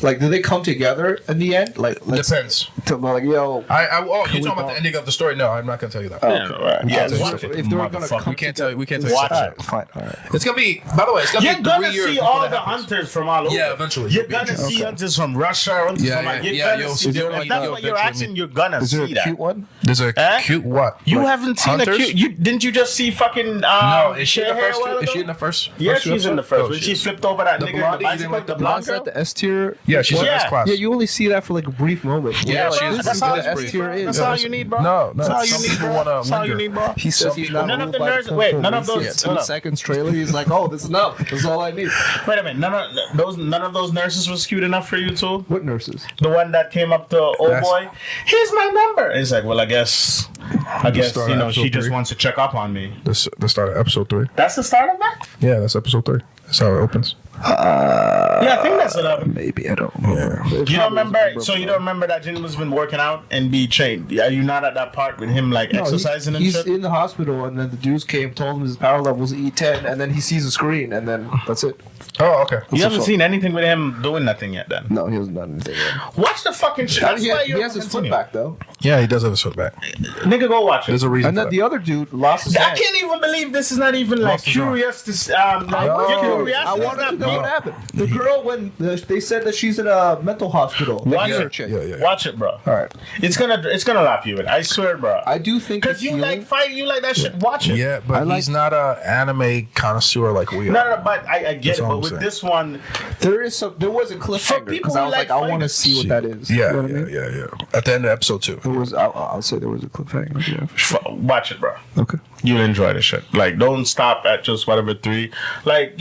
Like, did they come together in the end? Like, Depends. like, yo. You're talking about the ending of the story? No, I'm not gonna tell you that. Yeah, What if they're gonna come We can't tell you. We can't tell Watch you. it. Fine. All right. It's gonna be. By the way, it's gonna You're be gonna 3 years see before all that the happens. hunters from all over. Yeah, eventually. You're You'll be gonna see interested. hunters from Russia. Hunters Yeah, from yeah, you're yeah, gonna you'll see see- them. you'll If that's eventually what you're meet- asking, you're gonna Is there see a that. cute one? There's a Eh? cute what? You Like, haven't seen hunters? a cute. You didn't you just see fucking? No, is she in the Share first? Hair a while Is she ago? in the first? Yeah, first she's in the episode? first. Oh, When she is. flipped over that The nigga in blondie, the you didn't bicycle, like the the blonde Is that girl. the S tier? Yeah, she's in Yeah. S class. Yeah, you only see that for like a brief moment. Yeah, bro, she's that's that's all good you as need, brief. tier is. That's all you need, bro. No, That's all you some need, people bro. wanna That's all you linger. need, bro. He says he's not None of moved the by nurses- the wait, tempo. none of We see those- it. hold 2 up. seconds trailer. He's like, oh, this is enough. That's all I need. Wait a minute. None of those nurses was cute enough for you too. What nurses? The one that came up to old That's- boy, here's my number. And he's like, well, I guess start you know of she episode just 3. wants to check up on me. The start of episode 3. That's the start of that. Yeah, that's episode 3. That's how it opens. Yeah, I think that's what happened. Maybe I don't remember. You don't remember? So you don't remember that Jin was been working out and be trained? Are you not at that part with him like No, exercising and he's shit? in the hospital, and then the dudes came, told him his power level's E10, and then he sees a screen, and then that's it. Oh, okay. You haven't so- seen anything with him doing nothing yet. Then No, he hasn't done anything yet. watch the fucking shit. That's He, why he you has his foot continue. back though, Yeah, he does have his foot back. Nigga, go watch it. There's a reason and for then that. the other dude lost his I hand. can't even believe this is not even like Lost his arm. curious. This like No. your I curiosity is wanted to not know what big. happened. The girl, when they said that she's in a mental hospital. the Watch hair it. chick. Yeah. Watch it, bro. All right. It's gonna lap you in. I swear, bro. I do think Because the you feeling- like fight, you like that shit. Watch it. Yeah, but I like- he's not a anime connoisseur like we are. No, but I get That's it. all But I'm with saying. this one, there was a cliffhanger people because I who was like, like I want to fighters. see what that is. Yeah, You know what I mean? yeah. At the end of episode 2. There was. I'll say there was a cliffhanger. Yeah, for sure. Watch it, bro. Okay. You'll enjoy the shit. Like, don't stop at just whatever 3. Like,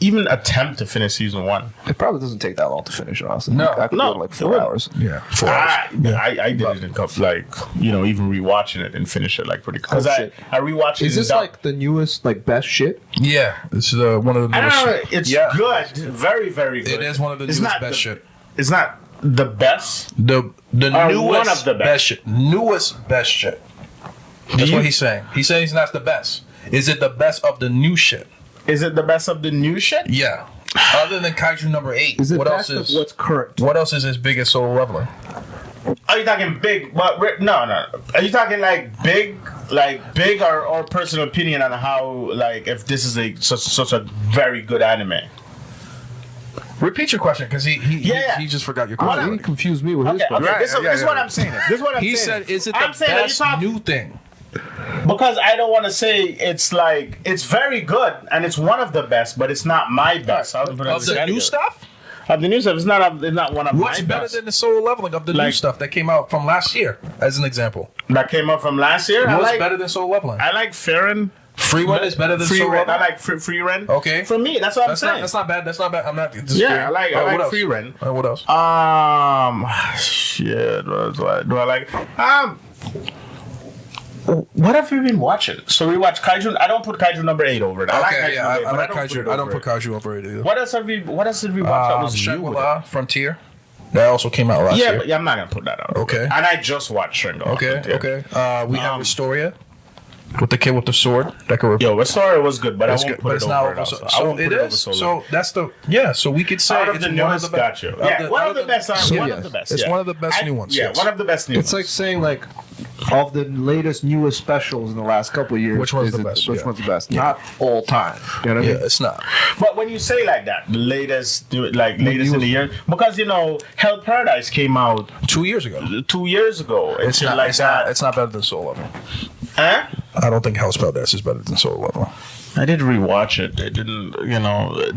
even attempt to finish season 1. It probably doesn't take that long to finish. Honestly, No. I could do it in like 4 hours. Yeah, 4 hours. I did it in couple, like, even rewatching it and finish it like pretty. Because I rewatched it. Is this like the newest, like best shit? Yeah, this is one of the I newest. don't know. It's good. Very, very good. It is one of the It's newest not best shit. It's not the best. The newest one of the best. shit. Newest best shit. That's what he's saying. He's saying it's not the best. Is it the best of the new shit? Is it the best of the new shit? Yeah. Other than Kaiju number 8, Is it what best else is of what's current? What else is as big as Solo Leveling? Are you talking big? But no. Are you talking like big, or personal opinion on how, like, if this is such a very good anime? Repeat your question, because he just forgot your question. He confused me with his question. Okay. This is what I'm saying. This is what I'm He saying. said, "Is it I'm the saying that best you're talking- new thing?" Because I don't want to say it's like it's very good and it's one of the best, but it's not my best. Of the new stuff? Of the new stuff, it's not one of What's my better best. than the Solo Leveling of the new Like- stuff that came out from last year, as an example? That came up from last year. What's better than Solo Leveling? I like Farron. Free Run is better than Free Solo Run. I Leveling? like Free Run. Okay. For me, that's what I'm saying. That's not bad. That's not bad. I'm not disagreeing. Yeah, I like what else? Free Run. What else? Shit. Do I like? What have you been watching? So we watch Kaiju. I don't put Kaiju number 8 over it. I like Kaiju number 8, I but like Kaiju. I don't put Kaiju over it either. What else did we watch that was new with it? Shangri-La Frontier. That also came out last year. But I'm not gonna put that out. Okay. And I just watched Shangri-La. Okay. We have Restoria with the kid with the sword. That could Yo, Restoria was good, but I won't good, put but it it's over not it over. also. So, I won't it put it over is. Solo. So that's the So we could say Out of it's the one of newest, the got you. Yeah, one of the best. One of the best. It's yeah. one of the best new ones. Yeah, yes. one of the best new ones. It's like saying like of the latest, newest specials in the last couple of years. Which one's is the best? Which Yeah. one's the best? Not all time. You know what I Yeah, mean? it's not. But when you say like that, the latest in the year, because Hell Paradise came out 2 years ago. 2 years ago. It's not. like It's that. not. It's not better than Soul Leveling. Huh? I don't think Hell's Paradise is better than Soul Leveling. I did rewatch it. It didn't,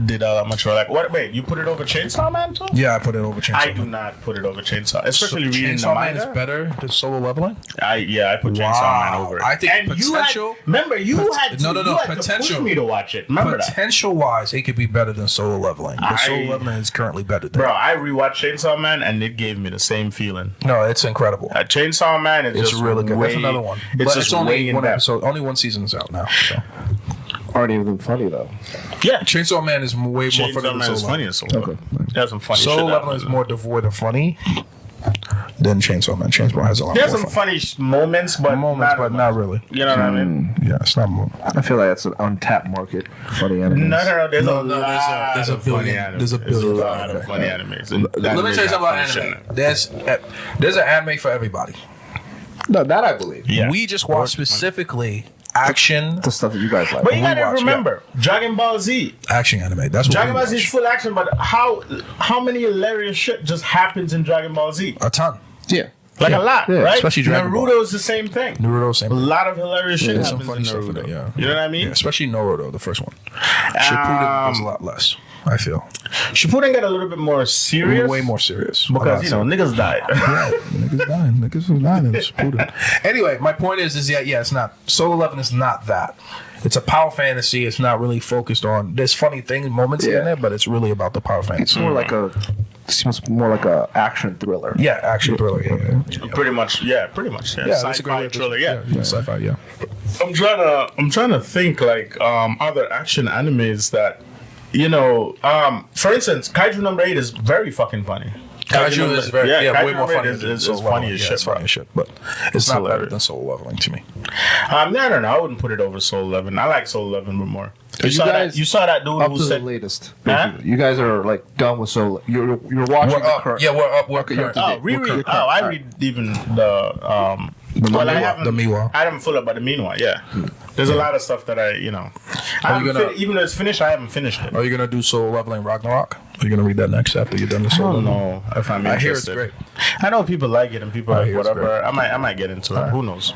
did all that much. Like, what? Wait, you put it over Chainsaw Man too? Yeah, I put it over Chainsaw I Man. do not put it over Chainsaw, especially reading the Chainsaw Man manga. is better than Solo Leveling. I put Chainsaw Man over it. I think and potential. You had to potential. push me to watch it. Remember that, Potential wise, it could be better than Solo Leveling. But Solo Leveling is currently better than. bro. I rewatched Chainsaw Man and it gave me the same feeling. No, it's incredible. Chainsaw Man is It's just really good. way, That's another one. It's But just it's only way in one depth. episode. Only one season's out now. So. Aren't even funny though. Yeah, Chainsaw Man is way more funny Chainsaw than Man is Solo funny Leveling. as Solo. Okay. There's some funny Solo shit. Leveling is more devoid of funny than Chainsaw Man. Chainsaw Man has a lot There's more some funny. funny moments, but not really. You know what I mean? Yeah, it's not more. I feel like that's an untapped market. Funny anime. No. There's No, a no, lot there's a of funny billion. animes. There's a billion. lot of funny animes. Let me tell you something about anime. There's an anime for everybody. No, that I believe. Yeah. We just watch specifically action The stuff that you guys like. But you gotta watch, remember, Dragon Ball Z. anime. That's what Dragon we Ball Z is watch. full action, but how many hilarious shit just happens in Dragon Ball Z? A ton. Yeah. Like a lot, Yeah, right? especially Dragon Ball. Naruto is the same thing. Naruto, same. A lot of hilarious shit There's some happens funny in stuff in Naruto. it, yeah. You know what I mean? Yeah, especially Naruto, the first one. Shippuden was a lot less, I feel. Shippuden got a little bit more serious. Way more serious. Because, niggas died. Yeah, niggas dying. Niggas was dying in Shippuden. Anyway, my point is it's not. Solo Leveling is not that. It's a power fantasy. It's not really focused on. There's funny things, moments in there, but it's really about the power fantasy. It's more like seems more like a action thriller. Yeah, action thriller. Yeah. Pretty much. Yeah. Yeah, that's a great way Sci-fi to- thriller. Yeah. Sci-fi. Yeah. I'm trying to think like other action animes that for instance, Kaiju number 8 is very fucking funny. Kaiju is very Kaiju way more number 8 funny. is than funny as shit. It's funny as shit, but it's not better hilarious. than Solo Leveling to me. No, I wouldn't put it over Soul 11. I like Soul 11 more. You saw that dude up who to said the latest. Huh? You guys are like done with Solo. You're watching the current. Yeah, we're up. We're Okay, you're current. up to Oh, reread. Oh, I read even the well, I haven't. the Miwa. I haven't full up, but the meanwhile, yeah. There's a lot of stuff that I even though it's finished, I haven't finished it. Are you gonna do Solo Leveling Ragnarok? Are you gonna read that next after you're done with I Solo? don't know if I'm interested. I hear it's great. I know people like it and people are I like hear it's whatever. great. I might get into it. Who knows?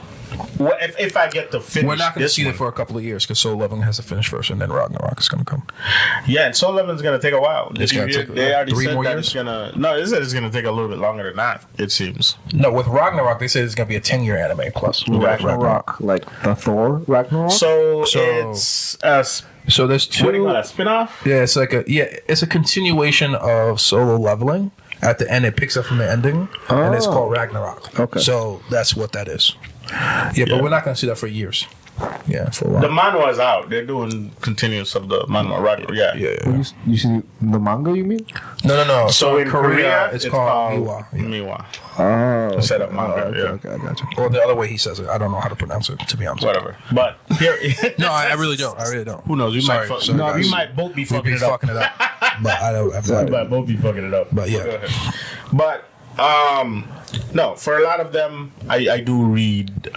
Well, if I get to finish, We're not going to this see one. it for a couple of years because Soul Leveling has to finish first, and then Ragnarok is going to come. Yeah, and Soul Leveling's gonna take a while. It's gonna take They already 3 said more that years? it's gonna. No, they said it's gonna take a little bit longer than that. It seems. No, with Ragnarok, they said it's going to be a 10-year anime plus. Ragnarok, like the Thor Ragnarok. So So- it's So there's two. what do you call that? Spinoff? Yeah, it's a continuation of Solo Leveling. At the end, it picks up from the ending, and it's called Ragnarok. Okay. So that's what that is. Yeah, but we're not going to see that for years. Yeah, for a while. The manhwa is out. They're doing continuous of the manhwa. Ragnarok. Yeah. Yeah. You see the manga? You mean? No. So in Korea, it's called Miwa. Yeah. Miwa. Oh, Set up manga. okay, I got you. Or the other way he says it. I don't know how to pronounce it, to be honest. Whatever. But here, No, I really don't. I really don't. Who knows? We Sorry, might. sorry, We guys. might both be We'd fucking be it up. fucking it up. But I don't. We might both be fucking it up. But yeah. Go ahead. But no, for a lot of them, I do read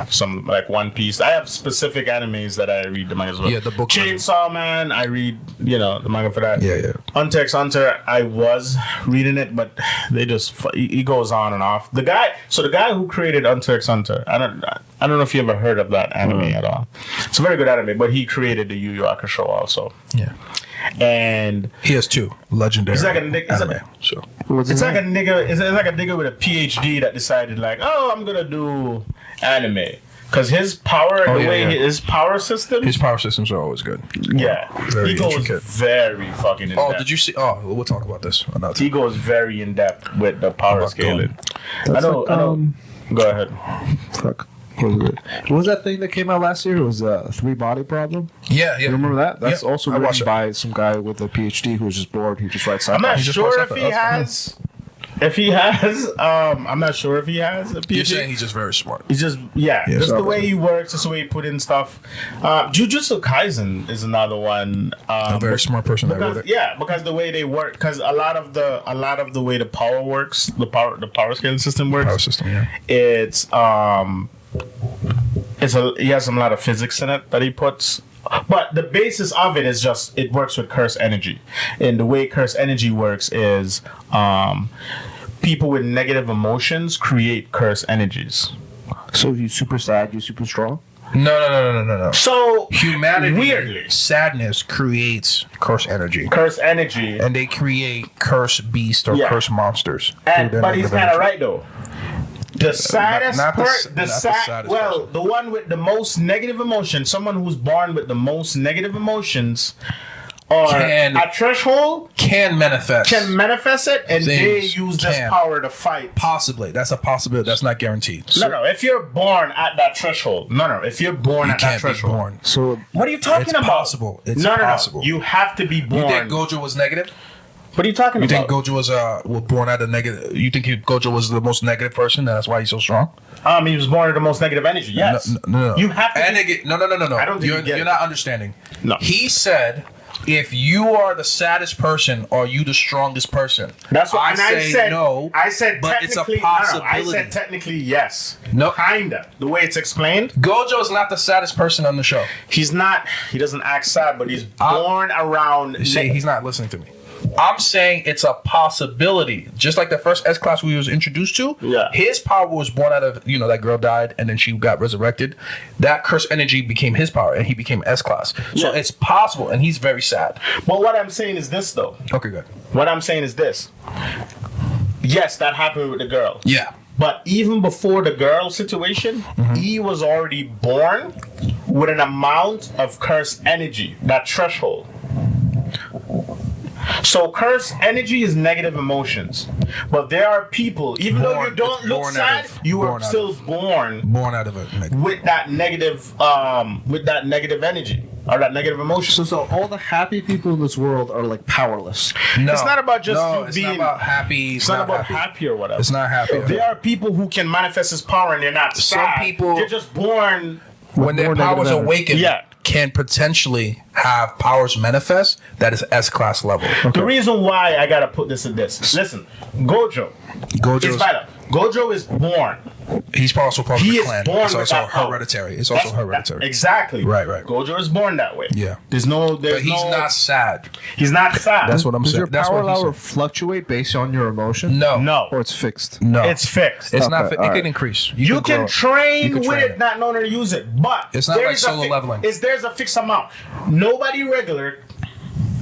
some like One Piece. I have specific animes that I read the manga as well. Yeah, the book. Chainsaw Man, I read the manga for that. Yeah. Hunter x Hunter, I was reading it, but they just he goes on and off. The guy who created Hunter x Hunter, I don't know if you ever heard of that anime at all. It's a very good anime, but he created the Yu Yu Hakusho also. Yeah. And He has 2 legendary. It's like a- anime. So it's like a nigga with a PhD that decided like, oh, I'm gonna do anime because his power, his power system, his power systems are always good. he goes intricate. very fucking in Oh, depth. did you see? Oh, we'll talk about this another time. He goes very in depth with the power About scaling. That's I know. like, Go ahead. Fuck. What was that thing that came out last year? It was a 3-body problem. Yeah. You remember that? That's Yeah, also I watched written it. by some guy with a PhD who was just bored. He just writes I'm sci-fi. not just sure watched if that. he That's has. If he has, I'm not sure if he has a PhD. You're saying he's just very smart. He's just just so- the way he works, just the way he put in stuff. Jujutsu Kaisen is another one. A very smart person that wrote Because, it. because the way they work, because a lot of the way the power works, the power scaling system works. Power system, yeah. It's he has a lot of physics in it that he puts. But the basis of it is just it works with curse energy, and the way curse energy works is people with negative emotions create curse energies. So you super sad, you super strong. No. So Humanity, weirdly, sadness creates curse energy. curse energy, And they create curse beasts or Yeah. curse monsters. and through their but he's negative kind of energy. right though. The saddest not the part, s- not the saddest person. the one with the most negative emotions, someone who's born with the most negative emotions, or Can- at threshold Can manifest. can manifest it, and they Things use this can. power to fight. Possibly. That's a possibility. That's not guaranteed. No. If you're born at that threshold, if you're born You at that can't be threshold, born. So what are you talking It's about? possible. It's no. possible. You have to be born. You think Gojo was negative? what are you talking You about? think Gojo was born at a negative? You think Gojo was the most negative person? That's why he's so strong. He was born with the most negative energy. Yes. No. You have to. No. I don't think you get you're it. not understanding. No. He said, if you are the saddest person, are you the strongest person? That's what I said. no. I said but it's a technically. possibility. I said technically yes. No. Kinda. The way it's explained, Gojo is not the saddest person on the show. he's not. He doesn't act sad, but he's born around. See, he's not listening to me. I'm saying it's a possibility. Just like the first S class we was introduced to, Yeah. his power was born out of, that girl died and then she got resurrected. That curse energy became his power and he became S class. So Yeah. it's possible and he's very sad. But what I'm saying is this, though. Okay, good. What I'm saying is this. Yes, that happened with the girl. Yeah. But even before the girl situation, he was already born with an amount of curse energy, that threshold. So curse energy is negative emotions. But there are people, even though you don't look sad, you are still born Born out of it. with that negative energy or that negative emotion. So all the happy people in this world are like powerless. No. It's not about just no, you it's being not about happy. It's not about happy or whatever. It's not happy. There are people who can manifest his power and they're not Some sad. people- They're just born. When their more powers negative energy. awaken, Yeah. can potentially have powers manifest that is S-class level. The reason why I gotta put this in this. Listen, Gojo is vital. Gojo is born. He's also part of He the is clan. born It's with also that power. hereditary. It's also hereditary. Exactly. Right. Gojo is born that way. Yeah. But he's not sad. He's not sad. That's what I'm Does saying. your That's power what he level said. fluctuate based on your emotion? No. Or it's fixed? No. It's fixed. It's not. Okay, It all can right. increase. You can grow. train You can with train it, not knowing how to use it. But It's not like solo leveling. There's a fixed amount. Nobody regular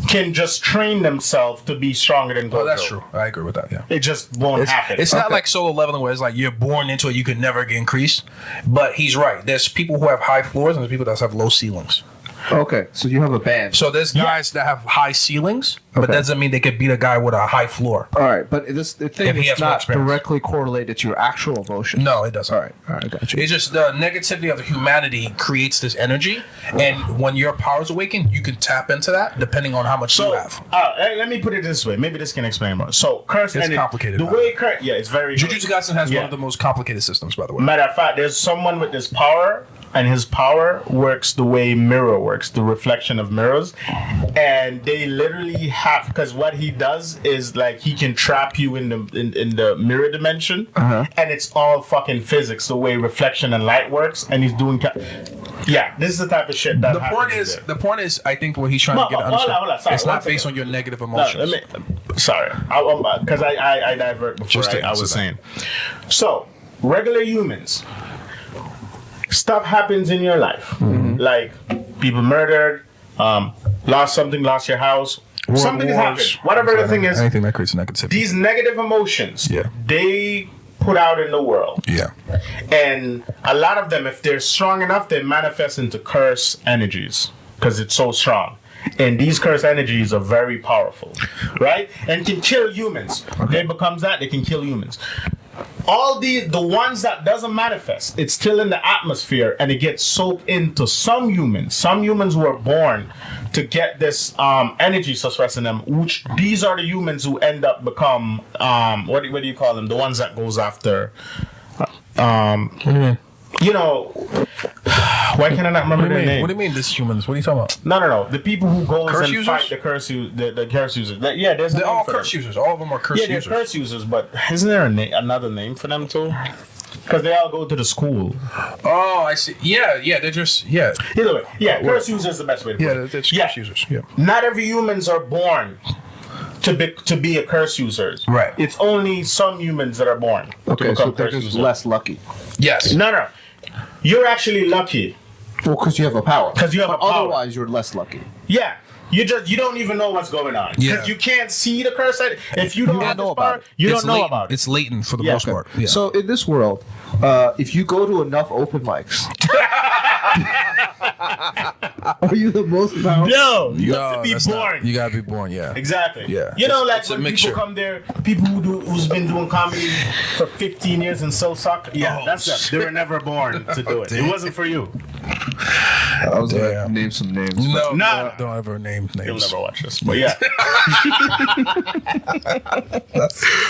can just train themselves to be stronger than Gojo. Oh, that's true. I agree with that. Yeah. It just won't happen. It's not like solo leveling where it's like you're born into it, you can never get increased. But he's right. There's people who have high floors and there's people that have low ceilings. Okay, so you have a band. So there's guys that have high ceilings, but Okay. that doesn't mean they could beat a guy with a high floor. All right, but the If thing he is has more not experience. directly correlated to your actual emotion. No, it doesn't. All right, got you. It's just the negativity of the humanity creates this energy, and when your powers awaken, you can tap into that depending on how much you have. Let me put it this way. Maybe this can explain more. So, curse It's energy. complicated, The man. way curse, it's very. Jujutsu Kaisen has Yeah. one of the most complicated systems, by the way. Matter of fact, there's someone with this power, and his power works the way mirror works, the reflection of mirrors. And they literally have, because what he does is like he can trap you in the mirror dimension, and it's all fucking physics, the way reflection and light works. And he's doing, this is the type of shit that The point happens is, there. I think what he's trying to get to understand, hold on, sorry, it's one not based second. on your negative No, emotions. sorry, because I divert before Just to I answer was that. saying. So, regular humans, stuff happens in your life, like people murdered, lost your house, something has happened. Whatever the thing is, anything that creates negativity. these negative emotions, they put out in the world. Yeah. And a lot of them, if they're strong enough, they manifest into curse energies because it's so strong. And these curse energies are very powerful, right? And can kill humans. They becomes that, they can kill humans. All the ones that doesn't manifest, it's still in the atmosphere and it gets soaked into some humans. Some humans were born to get this energy suppressed in them, which these are the humans who end up become what do you call them? The ones that goes after you know, why can I not remember their name? What do you mean, this humans? What are you talking about? No. The people who goes Curse and users? fight the curse users. There's a They're name all for curse them. users. All of them are curse Yeah, they're users. curse users, but isn't there another name for them too? Because they all go to the school. Oh, I see. Yeah, they're just, yeah. Either way, curse users is the best way to put it. It's curse users. Yeah. Not every humans are born to be a curse user. Right. It's only some humans that are born to Okay, so become they're curse just users. less lucky. Yes. No. You're actually lucky. Well, because you have a power. 'Cause you have but a power. otherwise, you're less lucky. Yeah. You don't even know what's going on. Yeah. Because you can't see the curse. If you don't don't have know this about power, it. you It's don't know latent. about it. It's latent for the Yeah. most part. Yeah. So in this world, if you go to enough open mics, are you the most powerful? No, you have to be that's not- born. You gotta be born, yeah. Exactly. Yeah. You know, like It's a when mixture. people come there, people who's been doing comedy for 15 years and so suck. Yeah, Oh, that's them. They were never born to do it. It wasn't for you. I was gonna Damn. name some names. No, No. don't ever name You'll names. never watch this. But yeah.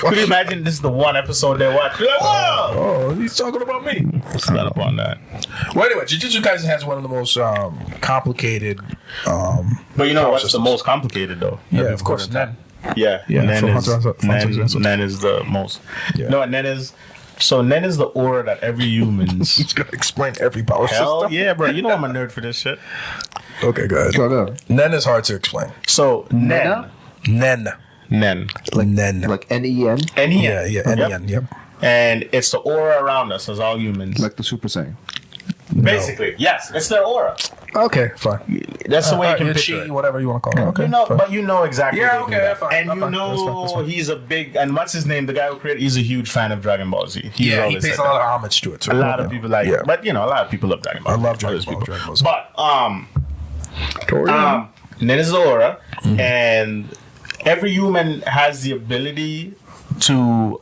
Could you imagine this is the one episode they watch? You're like, whoa! Oh, he's talking about me. It's not up on that. Well, anyway, Jujutsu Kaisen has one of the most complicated. But you know what's the most complicated though? Yeah, of course. Nen. Yeah, Yeah, Nen from is, Hunter x Hunter. Nen, Nen is the most. Yeah. You know what Nen is? So Nen is the aura that every human's. He's gonna explain every power Hell system. yeah, bro. You know I'm a nerd for this shit. Okay, go ahead. Go down. Nen is hard to explain. So Nen. Nen. Nen. Like Nen. Like Nen, N-E-N. Yeah, Nen. Yep. And it's the aura around us as all humans. like the Super Saiyan. Basically, yes, it's their aura. Okay, fine. That's the way you can Your picture chi, it. whatever you want to call it. Okay, You know, fine. but you know exactly. Yeah, what they okay, do that's fine, And that's you fine, know that's fine. he's a big. And what's his name? The guy who created. He's a huge fan of Dragon Ball Z. He's Yeah, he always pays said a lot that. of homage to it too. A lot of people like, Yeah. but you know, a lot of people love Dragon Ball. I love All those Dragon Ball Z. But Nen is the aura, and every human has the ability to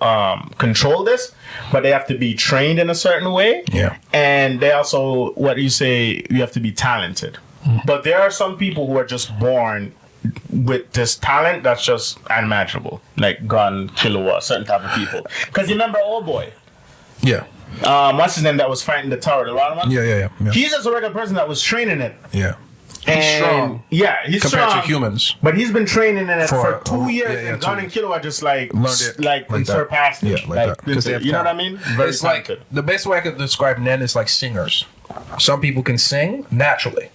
control this, but they have to be trained in a certain way. Yeah. And they also, what you say, you have to be talented. But there are some people who are just born with this talent that's just unimaginable, like Gun, Killua, certain type of people. Because you remember Old Boy, Yeah. what's his name that was fighting the tower, the round one? Yeah. He's just a regular person that was training it. Yeah. He's strong. Yeah, he's compared strong to humans. But he's been training in it for 2 years, yeah, and 2 Gun and years. Killua just like Learned it like that. surpassed it. Yeah, like that. 'Cause they have you know what I talent. mean? Very It's like talented. the best way I could describe Nen is like singers. Some people can sing naturally.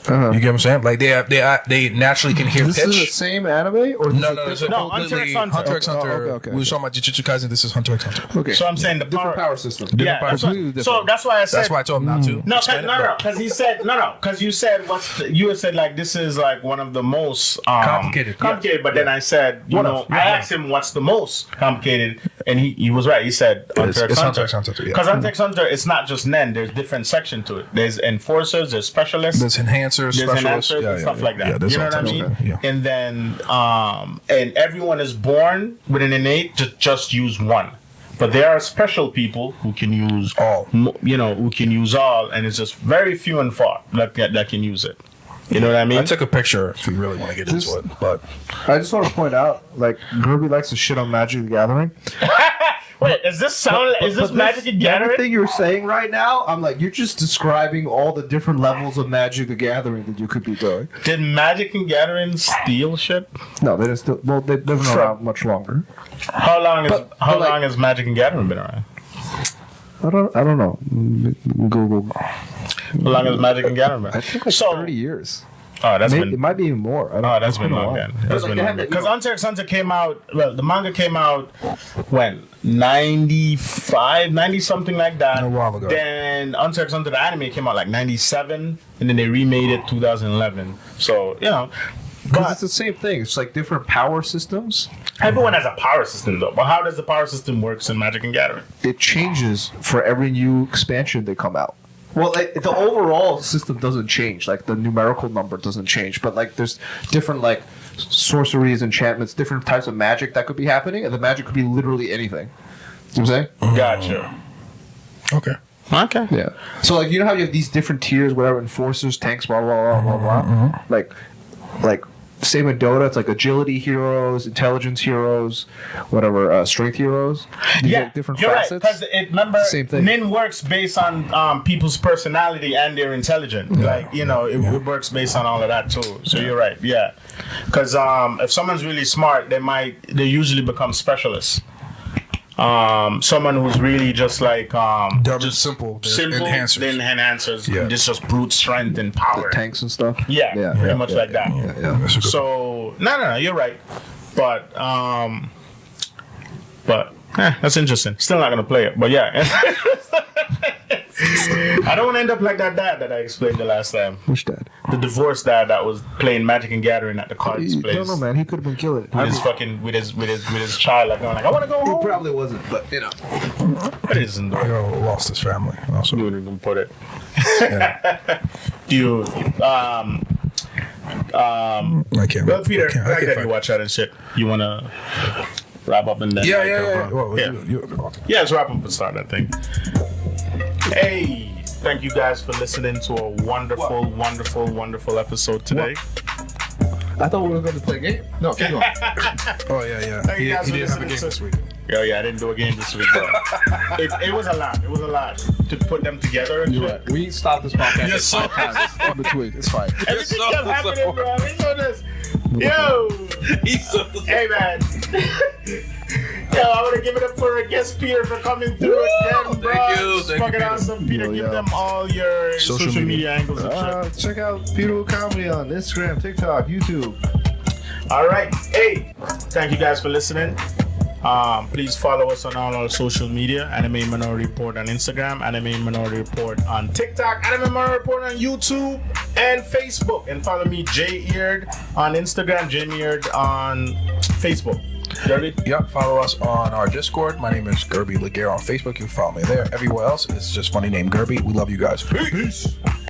You get what I'm saying? Like they naturally can hear This is the pitch. same anime, or No, it's a No, completely Hunter x Hunter. Hunter x Hunter. Okay. We were talking about Jujutsu Kaisen. This is Hunter x Hunter. Okay. So I'm saying the different power system. Yeah, power so, system. so that's why I said That's why I told him not to. No, explain it, but- because he said because you said you had said like this is like one of the most Complicated. But then I said I asked him what's the most complicated, and he was right. He said Hunter x Hunter Hunter. x Hunter, yeah. Because Hunter x Hunter, it's not just Nen. There's different sections to it. There's enforcers, there's specialists, There's enhancers, there's specialists, enhancers, and stuff like that. Yeah, there's you know all what I types mean? of that, yeah. And then and everyone is born with an innate to just use one. But there are special people who can use All. who can use all, and it's just very few and far that can use it. You know what I mean? I took a picture if you really want to get into it, but I just want to point out, like, Guerby likes to shit on Magic the Gathering. Wait, is this Magic the Gathering? Everything you're saying right now, I'm like, you're just describing all the different levels of Magic the Gathering that you could be doing. Did Magic and Gathering steal shit? No, they didn't still. Well, they've been around much longer. How long like- has Magic and Gathering been around? I don't know. Google. How long has Magic and Gathering been? I think like 30 years. Oh, that's Maybe, it been. might be even more. I don't, Oh, that's it's been a long while. then. But, That's like, been they long had the- because Hunter x Hunter came out. Well, the manga came out when 95, 90 something like that. A while ago. Then Hunter x Hunter the anime came out like 97, and then they remade it 2011. So Because but it's the same thing. It's like different power systems. everyone has a power system though. But how does the power system works in Magic and Gathering? It changes for every new expansion they come out. Well, like, the overall system doesn't change. Like, the numerical number doesn't change. But, like, there's different, like, sorceries, enchantments, different types of magic that could be happening. And the magic could be literally anything. You know what I'm saying? Gotcha. okay. Okay. Yeah. So, like, you know how you have these different tiers, whatever, enforcers, tanks, blah, blah, blah, blah, blah. Like, same with Dota, it's like agility heroes, intelligence heroes, whatever, strength heroes. These Yeah, are different you're facets. right. Because remember, Same thing. Nin works based on people's personality and their intelligence. Like it works based on all of that too. So you're right. Yeah, because if someone's really smart, they usually become specialists. Someone who's really just like Dumb and just simple. They're simple, enhancers. then enhancers. Yeah. It's just brute strength and power. Tanks and stuff. Yeah, pretty much like that. Yeah. That's a good So no, you're right, but that's interesting. Still not gonna play it, but yeah. I don't want to end up like that dad that I explained the last time. Which dad? The divorced dad that was playing Magic and Gathering at the cards place. No, man. He could have been killing it. With his fucking with his child like going like I want to go He home. probably wasn't, but, you know. But it isn't though. You know, lost his family. Also, You wouldn't even put it. yeah. Do you I can't. well, Peter, I can't like that you find- watch that and shit. You wanna wrap up and then Yeah. Well, Yeah. Yeah, let's wrap up and start that thing. Hey, thank you guys for listening to a wonderful, wonderful, wonderful episode today. I thought we were going to play a game. No, keep going. Oh yeah. Thank you He guys for didn't have a listening game to- this week. Yeah, I didn't do a game this week, bro. It was a lot. It was a lot to put them together and You're shit. right. We stopped this podcast You're so- 5 times in between. It's fine. Everything kept happening, bro. We know this. Yo, hey man. Yo, I want to give it up for our guest Peter for coming through again, bro. Thank you. It's Thank you, fucking Peter. awesome, Peter. Yo, Give yo. them all your social media angles and shit. Check out Peter Comedy on Instagram, TikTok, YouTube. All right. Hey, thank you guys for listening. Please follow us on all our social media. Anime Minority Report on Instagram, Anime Minority Report on TikTok, Anime Minority Report on YouTube and Facebook. And follow me, J Eared on Instagram, Jamie Eared on Facebook. Guerby? Yep, follow us on our Discord. My name is Guerby Laguerre on Facebook. You can follow me there. Everywhere else, it's just funny name Guerby. We love you guys. Peace.